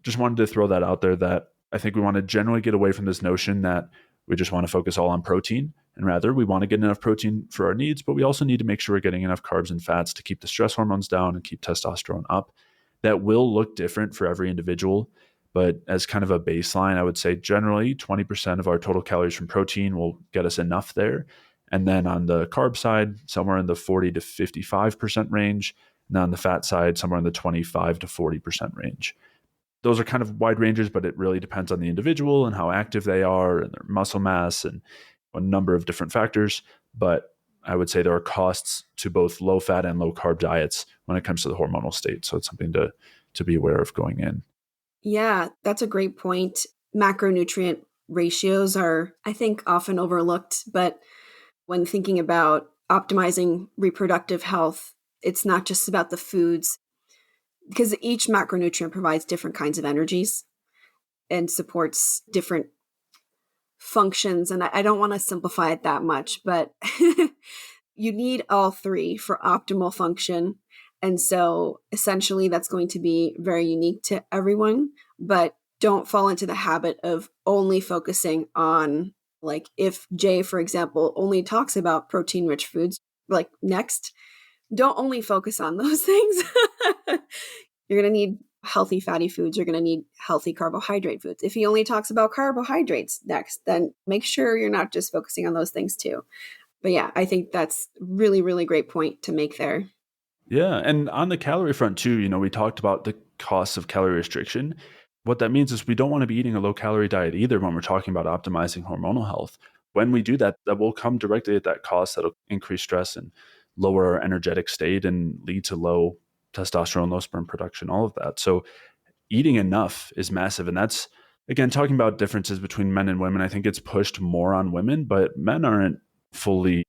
just wanted to throw that out there that I think we want to generally get away from this notion that we just want to focus all on protein. And rather, we want to get enough protein for our needs, but we also need to make sure we're getting enough carbs and fats to keep the stress hormones down and keep testosterone up. That will look different for every individual. But as kind of a baseline, I would say generally 20% of our total calories from protein will get us enough there. And then on the carb side, somewhere in the 40 to 55% range. And on the fat side, somewhere in the 25 to 40% range. Those are kind of wide ranges, but it really depends on the individual and how active they are and their muscle mass and a number of different factors. But I would say there are costs to both low fat and low carb diets when it comes to the hormonal state. So it's something to be aware of going in. Yeah, that's a great point. Macronutrient ratios are, I think, often overlooked, but when thinking about optimizing reproductive health, it's not just about the foods, because each macronutrient provides different kinds of energies and supports different functions. And I don't want to simplify it that much, but you need all three for optimal function. And so essentially that's going to be very unique to everyone, but don't fall into the habit of only focusing on, like, if Jay, for example, only talks about protein rich foods, like, next, don't only focus on those things. You're going to need healthy fatty foods. You're going to need healthy carbohydrate foods. If he only talks about carbohydrates next, then make sure you're not just focusing on those things too. But yeah, I think that's really, really great point to make there. Yeah. And on the calorie front too, we talked about the costs of calorie restriction. What that means is we don't want to be eating a low calorie diet either when we're talking about optimizing hormonal health. When we do that, that will come directly at that cost. That'll increase stress and lower our energetic state and lead to low testosterone, low sperm production, all of that. So eating enough is massive. And that's, again, talking about differences between men and women. I think it's pushed more on women, but men aren't fully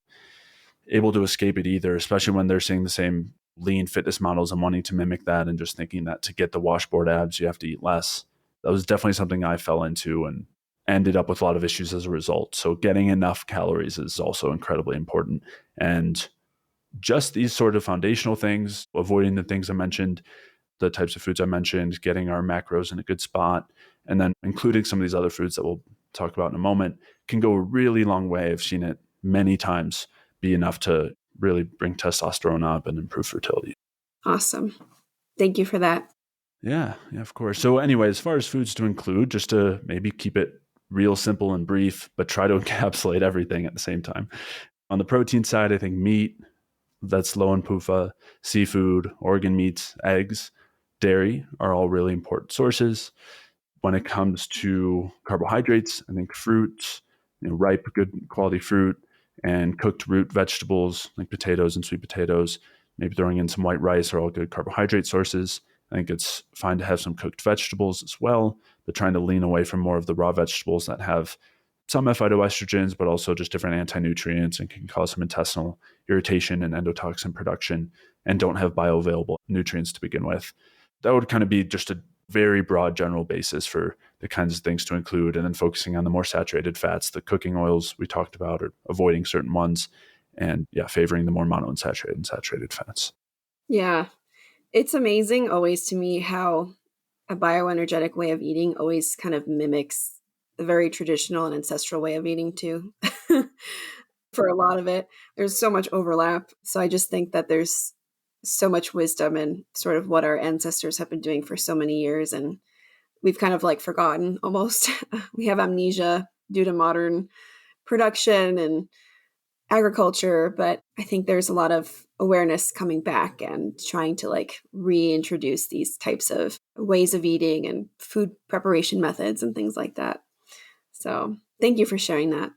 able to escape it either, especially when they're seeing the same lean fitness models and wanting to mimic that and just thinking that to get the washboard abs, you have to eat less. That was definitely something I fell into. And ended up with a lot of issues as a result. So getting enough calories is also incredibly important. And just these sort of foundational things, avoiding the things I mentioned, the types of foods I mentioned, getting our macros in a good spot, and then including some of these other foods that we'll talk about in a moment can go a really long way. I've seen it many times be enough to really bring testosterone up and improve fertility. Awesome. Thank you for that. Yeah, of course. So anyway, as far as foods to include, just to maybe keep it real simple and brief, but try to encapsulate everything at the same time. On the protein side, I think meat, that's low in PUFA, seafood, organ meats, eggs, dairy are all really important sources. When it comes to carbohydrates, I think fruits, ripe, good quality fruit, and cooked root vegetables like potatoes and sweet potatoes, maybe throwing in some white rice are all good carbohydrate sources. I think it's fine to have some cooked vegetables as well, but trying to lean away from more of the raw vegetables that have some phytoestrogens, but also just different anti-nutrients and can cause some intestinal irritation and endotoxin production and don't have bioavailable nutrients to begin with. That would kind of be just a very broad general basis for the kinds of things to include, and then focusing on the more saturated fats, the cooking oils we talked about, or avoiding certain ones, and favoring the more monounsaturated and saturated fats. Yeah. It's amazing always to me how a bioenergetic way of eating always kind of mimics the very traditional and ancestral way of eating too. For a lot of it, there's so much overlap. So I just think that there's so much wisdom in sort of what our ancestors have been doing for so many years. And we've kind of like forgotten almost. We have amnesia due to modern production and agriculture, but I think there's a lot of awareness coming back and trying to like reintroduce these types of ways of eating and food preparation methods and things like that. So thank you for sharing that.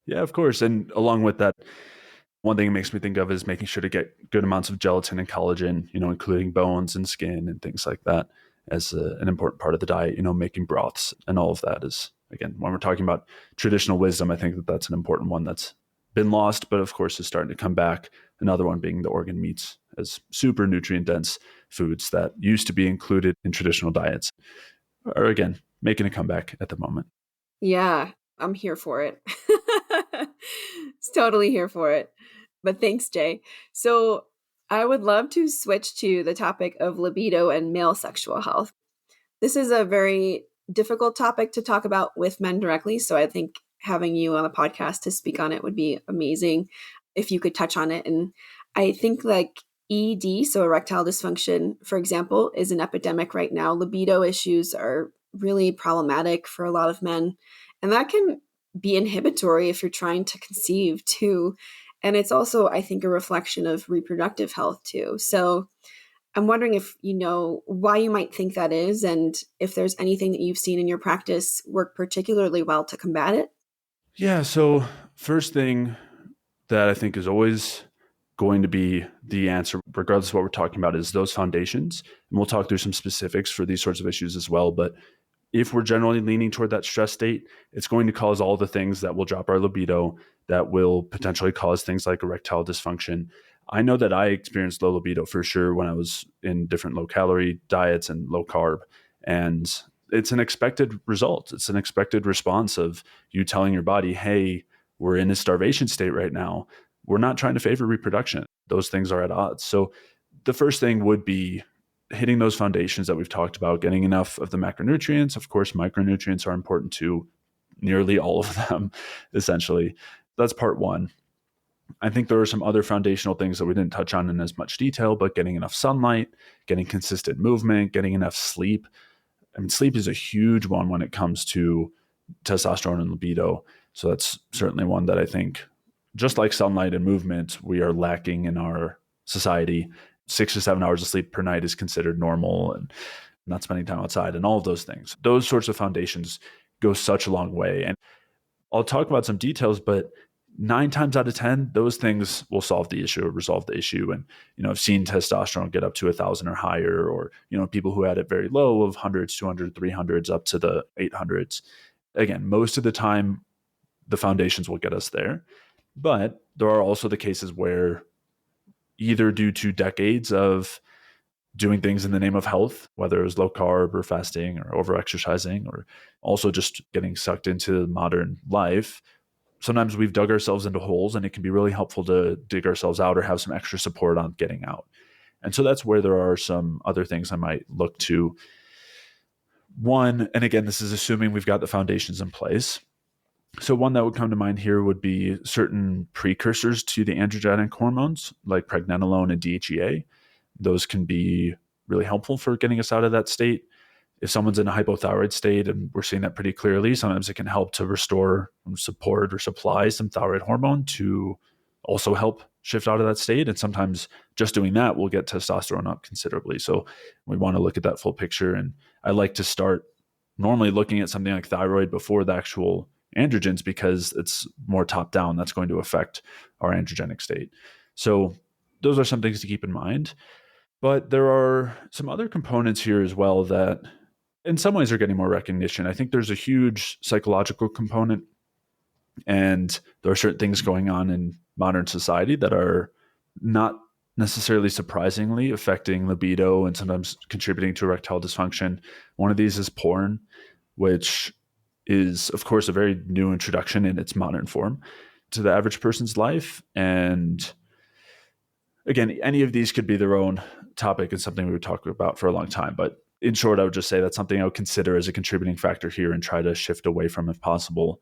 Yeah, of course. And along with that, one thing it makes me think of is making sure to get good amounts of gelatin and collagen, including bones and skin and things like that as an important part of the diet, making broths and all of that is, again, when we're talking about traditional wisdom, I think that that's an important one that's been lost, but of course is starting to come back. Another one being the organ meats as super nutrient dense foods that used to be included in traditional diets are, again, making a comeback at the moment. Yeah, I'm here for it. It's totally here for it. But thanks, Jay. So I would love to switch to the topic of libido and male sexual health. This is a very difficult topic to talk about with men directly. So I think having you on the podcast to speak on it would be amazing if you could touch on it. And I think like ED, so erectile dysfunction, for example, is an epidemic right now. Libido issues are really problematic for a lot of men. And that can be inhibitory if you're trying to conceive too. And it's also, I think, a reflection of reproductive health too. So I'm wondering if you know why you might think that is, and if there's anything that you've seen in your practice work particularly well to combat it. Yeah. So first thing that I think is always going to be the answer, regardless of what we're talking about, is those foundations. And we'll talk through some specifics for these sorts of issues as well. But if we're generally leaning toward that stress state, it's going to cause all the things that will drop our libido, that will potentially cause things like erectile dysfunction. I know that I experienced low libido for sure when I was in different low calorie diets and low carb. And it's an expected result. It's an expected response of you telling your body, hey, we're in a starvation state right now. We're not trying to favor reproduction. Those things are at odds. So the first thing would be hitting those foundations that we've talked about, getting enough of the macronutrients. Of course, micronutrients are important too, nearly all of them, essentially. That's part one. I think there are some other foundational things that we didn't touch on in as much detail, but getting enough sunlight, getting consistent movement, getting enough sleep. I mean, sleep is a huge one when it comes to testosterone and libido. So that's certainly one that I think, just like sunlight and movement, we are lacking in our society. 6 to 7 hours of sleep per night is considered normal, and not spending time outside and all of those things. Those sorts of foundations go such a long way. And I'll talk about some details, but 9 times out of 10, those things will solve the issue or resolve the issue. And, I've seen testosterone get up to 1,000 or higher, or, people who had it very low of hundreds, 200, 300s up to the 800s. Again, most of the time, the foundations will get us there. But there are also the cases where, either due to decades of doing things in the name of health, whether it was low carb or fasting or over exercising, or also just getting sucked into modern life. Sometimes we've dug ourselves into holes, and it can be really helpful to dig ourselves out or have some extra support on getting out. And so that's where there are some other things I might look to. One, and again, this is assuming we've got the foundations in place. So one that would come to mind here would be certain precursors to the androgenic hormones like pregnenolone and DHEA. Those can be really helpful for getting us out of that state. If someone's in a hypothyroid state, and we're seeing that pretty clearly, sometimes it can help to restore, support, or supply some thyroid hormone to also help shift out of that state. And sometimes just doing that will get testosterone up considerably. So we want to look at that full picture. And I like to start normally looking at something like thyroid before the actual androgens, because it's more top down. That's going to affect our androgenic state. So those are some things to keep in mind. But there are some other components here as well that in some ways are getting more recognition. I think there's a huge psychological component, and there are certain things going on in modern society that are not necessarily surprisingly affecting libido and sometimes contributing to erectile dysfunction. One of these is porn, which is, of course, a very new introduction in its modern form to the average person's life. And again, any of these could be their own topic and something we would talk about for a long time. But in short, I would just say that's something I would consider as a contributing factor here and try to shift away from if possible.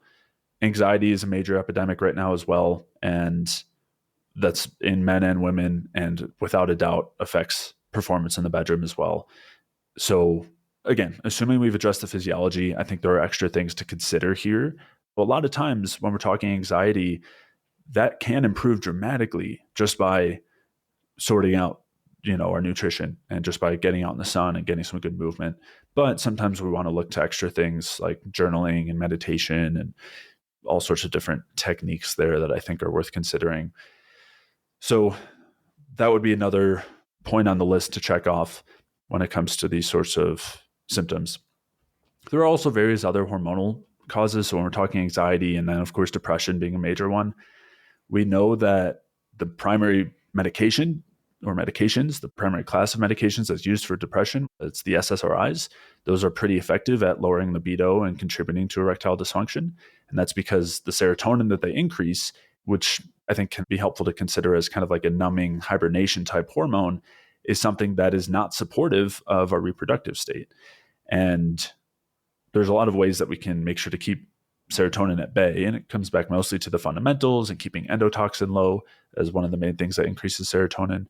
Anxiety is a major epidemic right now as well. And that's in men and women, and without a doubt affects performance in the bedroom as well. So again, assuming we've addressed the physiology, I think there are extra things to consider here. But a lot of times when we're talking anxiety, that can improve dramatically just by sorting out, our nutrition and just by getting out in the sun and getting some good movement. But sometimes we want to look to extra things like journaling and meditation and all sorts of different techniques there that I think are worth considering. So that would be another point on the list to check off when it comes to these sorts of symptoms. There are also various other hormonal causes. So when we're talking anxiety, and then of course depression being a major one, we know that the primary medication or medications, the primary class of medications that's used for depression, it's the SSRIs. Those are pretty effective at lowering libido and contributing to erectile dysfunction. And that's because the serotonin that they increase, which I think can be helpful to consider as kind of like a numbing hibernation type hormone, is something that is not supportive of our reproductive state. And there's a lot of ways that we can make sure to keep serotonin at bay. And it comes back mostly to the fundamentals and keeping endotoxin low as one of the main things that increases serotonin.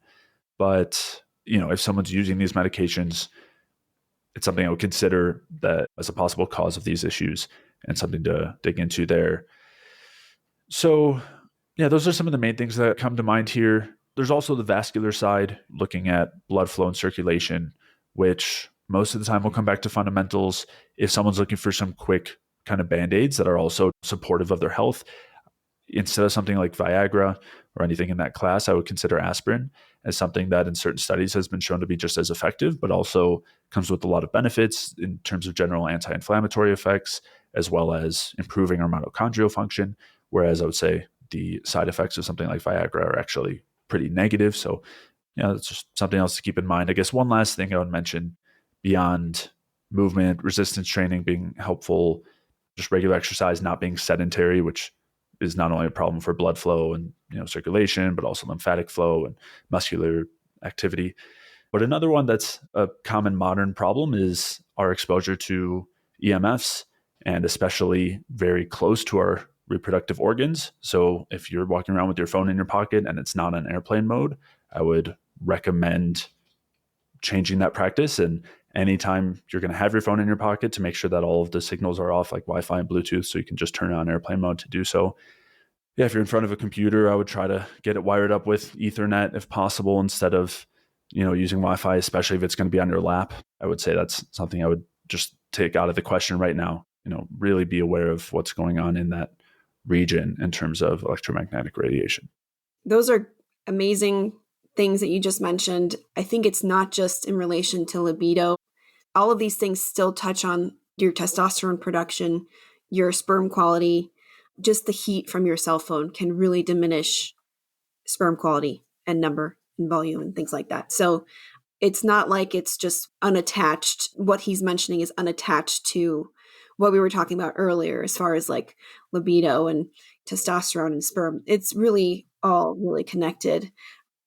But, if someone's using these medications, it's something I would consider that as a possible cause of these issues and something to dig into there. So, yeah, those are some of the main things that come to mind here. There's also the vascular side, looking at blood flow and circulation, which most of the time will come back to fundamentals. If someone's looking for some quick kind of band-aids that are also supportive of their health, instead of something like Viagra or anything in that class, I would consider aspirin as something that in certain studies has been shown to be just as effective, but also comes with a lot of benefits in terms of general anti-inflammatory effects, as well as improving our mitochondrial function. Whereas I would say the side effects of something like Viagra are actually pretty negative. So, that's just something else to keep in mind. I guess one last thing I would mention beyond movement, resistance training being helpful, just regular exercise, not being sedentary, which is not only a problem for blood flow and circulation, but also lymphatic flow and muscular activity. But another one that's a common modern problem is our exposure to EMFs, and especially very close to our reproductive organs. So if you're walking around with your phone in your pocket and it's not on airplane mode, I would recommend changing that practice. And anytime you're going to have your phone in your pocket, to make sure that all of the signals are off, like Wi-Fi and Bluetooth, so you can just turn it on airplane mode to do so. Yeah, if you're in front of a computer, I would try to get it wired up with Ethernet if possible, instead of, using Wi-Fi, especially if it's going to be on your lap. I would say that's something I would just take out of the question right now. Really be aware of what's going on in that region in terms of electromagnetic radiation. Those are amazing things that you just mentioned. I think it's not just in relation to libido. All of these things still touch on your testosterone production, your sperm quality. Just the heat from your cell phone can really diminish sperm quality and number and volume and things like that. So it's not like it's just unattached. What he's mentioning is unattached to what we were talking about earlier, as far as like libido and testosterone and sperm. It's really all really connected.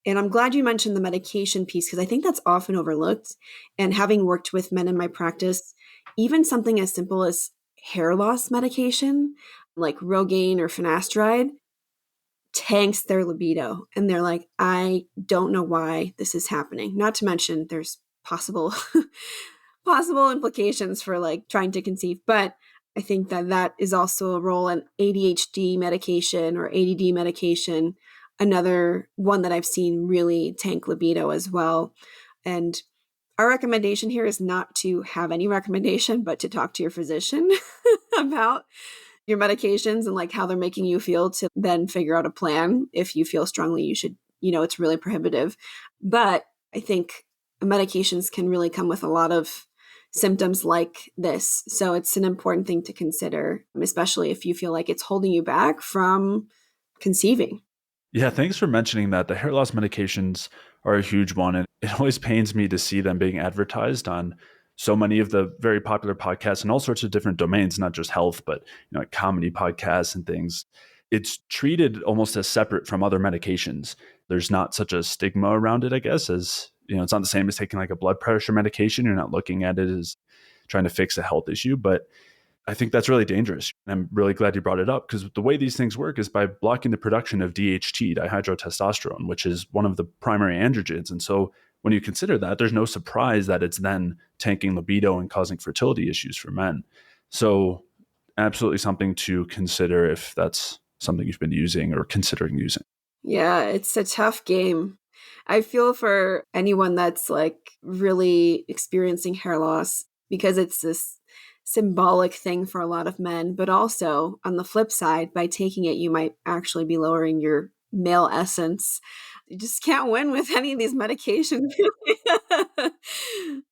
And I'm glad you mentioned the medication piece, because I think that's often overlooked. And having worked with men in my practice, even something as simple as hair loss medication, like Rogaine or finasteride, tanks their libido. And they're like, I don't know why this is happening. Not to mention there's possible possible implications for like trying to conceive. But I think that that is also a role in ADHD medication or ADD medication, another one that I've seen really tank libido as well. And our recommendation here is not to have any recommendation, but to talk to your physician about your medications and like how they're making you feel, to then figure out a plan. If you feel strongly you should, it's really prohibitive. But I think medications can really come with a lot of symptoms like this. So it's an important thing to consider, especially if you feel like it's holding you back from conceiving. Yeah, thanks for mentioning that. The hair loss medications are a huge one, and it always pains me to see them being advertised on so many of the very popular podcasts in all sorts of different domains, not just health, but like comedy podcasts and things. It's treated almost as separate from other medications. There's not such a stigma around it, I guess, as it's not the same as taking like a blood pressure medication. You're not looking at it as trying to fix a health issue, but I think that's really dangerous. And I'm really glad you brought it up, because the way these things work is by blocking the production of DHT, dihydrotestosterone, which is one of the primary androgens. And so when you consider that, there's no surprise that it's then tanking libido and causing fertility issues for men. So absolutely something to consider if that's something you've been using or considering using. Yeah, it's a tough game. I feel for anyone that's like really experiencing hair loss, because it's this symbolic thing for a lot of men. But also on the flip side, by taking it, you might actually be lowering your male essence. You just can't win with any of these medications.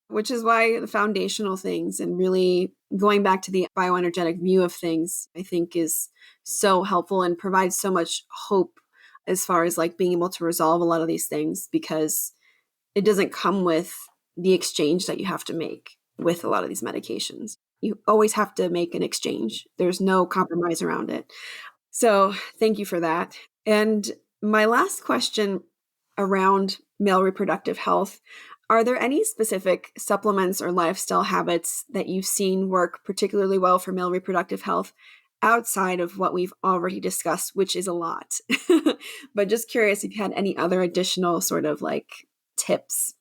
Which is why the foundational things and really going back to the bioenergetic view of things, I think is so helpful and provides so much hope as far as like being able to resolve a lot of these things, because it doesn't come with the exchange that you have to make with a lot of these medications. You always have to make an exchange. There's no compromise around it. So thank you for that. And my last question around male reproductive health: are there any specific supplements or lifestyle habits that you've seen work particularly well for male reproductive health outside of what we've already discussed, which is a lot? But just curious if you had any other additional sort of like tips.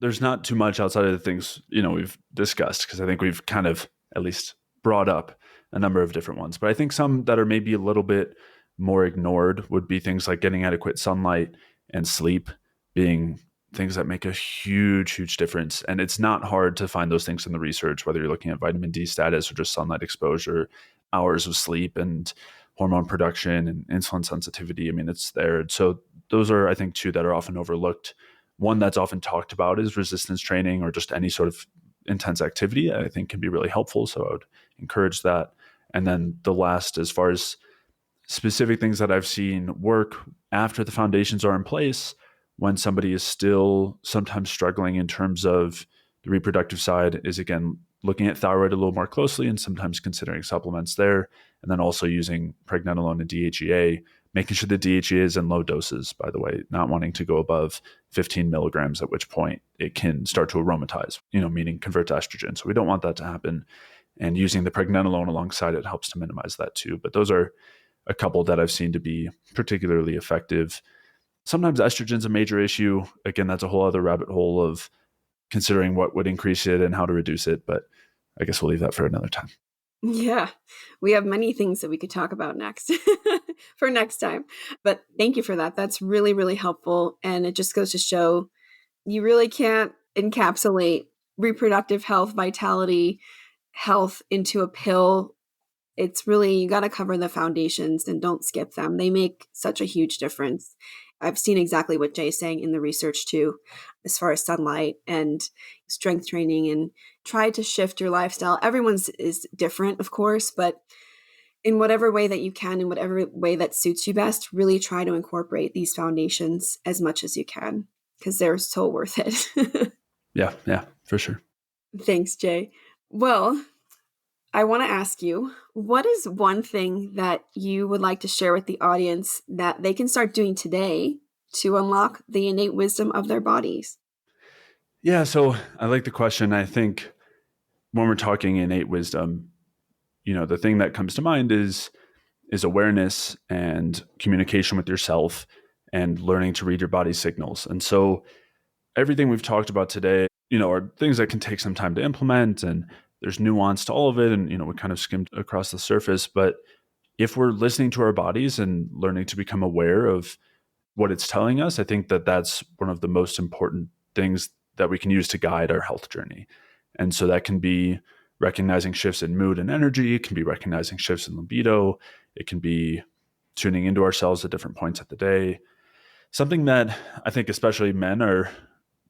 There's not too much outside of the things, we've discussed, because I think we've kind of at least brought up a number of different ones. But I think some that are maybe a little bit more ignored would be things like getting adequate sunlight and sleep, being things that make a huge, huge difference. And it's not hard to find those things in the research, whether you're looking at vitamin D status or just sunlight exposure, hours of sleep, and hormone production and insulin sensitivity. I mean, it's there. So those are, I think, two that are often overlooked. One that's often talked about is resistance training, or just any sort of intense activity, I think can be really helpful. So I would encourage that. And then the last, as far as specific things that I've seen work after the foundations are in place, when somebody is still sometimes struggling in terms of the reproductive side, is again looking at thyroid a little more closely and sometimes considering supplements there. And then also using pregnenolone and DHEA, making sure the DHEA is in low doses, by the way, not wanting to go above 15 milligrams, at which point it can start to aromatize, meaning convert to estrogen. So we don't want that to happen. And using the pregnenolone alongside it helps to minimize that too. But those are a couple that I've seen to be particularly effective. Sometimes estrogen's a major issue. Again, that's a whole other rabbit hole of considering what would increase it and how to reduce it. But I guess we'll leave that for another time. Yeah, we have many things that we could talk about next for next time. But thank you for that. That's really, really helpful. And it just goes to show you really can't encapsulate reproductive health, vitality, health into a pill. It's really, you got to cover the foundations and don't skip them. They make such a huge difference. I've seen exactly what Jay's saying in the research too, as far as sunlight and strength training, and try to shift your lifestyle. Everyone's is different, of course, but in whatever way that you can, in whatever way that suits you best, really try to incorporate these foundations as much as you can, because they're so worth it. Yeah, for sure. Thanks, Jay. Well, I want to ask you, what is one thing that you would like to share with the audience that they can start doing today to unlock the innate wisdom of their bodies? Yeah, so I like the question. I think when we're talking innate wisdom, the thing that comes to mind is awareness and communication with yourself and learning to read your body's signals. And so everything we've talked about today, are things that can take some time to implement, and there's nuance to all of it. And, we kind of skimmed across the surface, but if we're listening to our bodies and learning to become aware of what it's telling us, I think that that's one of the most important things that we can use to guide our health journey. And so that can be recognizing shifts in mood and energy. It can be recognizing shifts in libido. It can be tuning into ourselves at different points of the day. Something that I think especially men are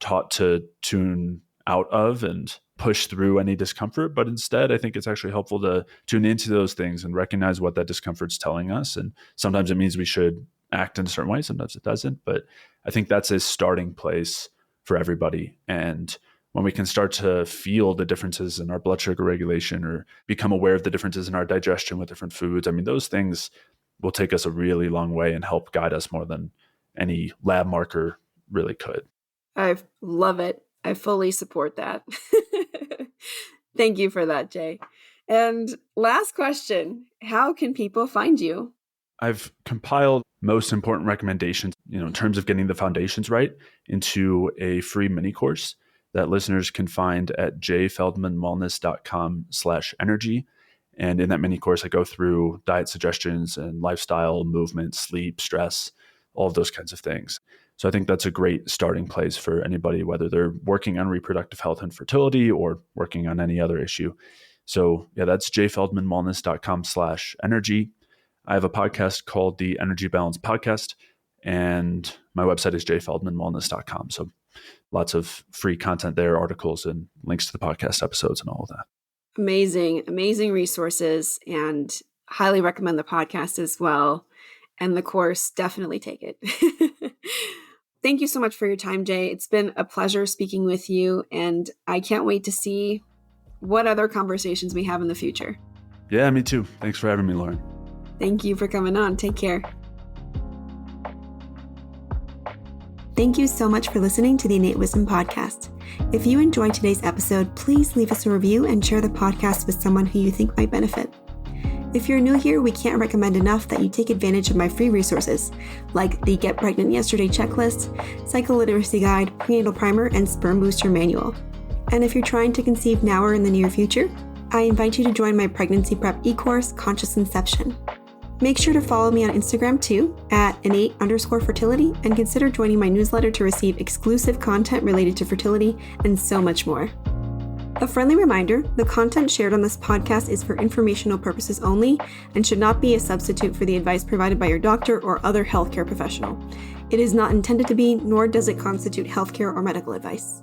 taught to tune out of and push through any discomfort. But instead, I think it's actually helpful to tune into those things and recognize what that discomfort's telling us. And sometimes it means we should act in a certain way. Sometimes it doesn't. But I think that's a starting place for everybody. And when we can start to feel the differences in our blood sugar regulation or become aware of the differences in our digestion with different foods, I mean, those things will take us a really long way and help guide us more than any lab marker really could. I love it. I fully support that. Thank you for that, Jay. And last question, how can people find you? I've compiled most important recommendations, in terms of getting the foundations right into a free mini course that listeners can find at jayfeldmanwellness.com/energy. And in that mini course, I go through diet suggestions and lifestyle, movement, sleep, stress, all of those kinds of things. So I think that's a great starting place for anybody, whether they're working on reproductive health and fertility or working on any other issue. So yeah, that's jayfeldmanwellness.com/energy. I have a podcast called the Energy Balance Podcast, and my website is jayfeldmanwellness.com. So lots of free content there, articles and links to the podcast episodes and all of that. Amazing, amazing resources, and highly recommend the podcast as well. And the course, definitely take it. Thank you so much for your time, Jay. It's been a pleasure speaking with you, and I can't wait to see what other conversations we have in the future. Yeah, me too. Thanks for having me, Loren. Thank you for coming on. Take care. Thank you so much for listening to the Innate Wisdom Podcast. If you enjoyed today's episode, please leave us a review and share the podcast with someone who you think might benefit. If you're new here, we can't recommend enough that you take advantage of my free resources, like the Get Pregnant Yesterday checklist, Cycle Literacy Guide, Prenatal Primer, and Sperm Booster Manual. And if you're trying to conceive now or in the near future, I invite you to join my pregnancy prep e-course, Conscious Inception. Make sure to follow me on Instagram too, at innate_fertility, and consider joining my newsletter to receive exclusive content related to fertility and so much more. A friendly reminder, the content shared on this podcast is for informational purposes only and should not be a substitute for the advice provided by your doctor or other healthcare professional. It is not intended to be, nor does it constitute healthcare or medical advice.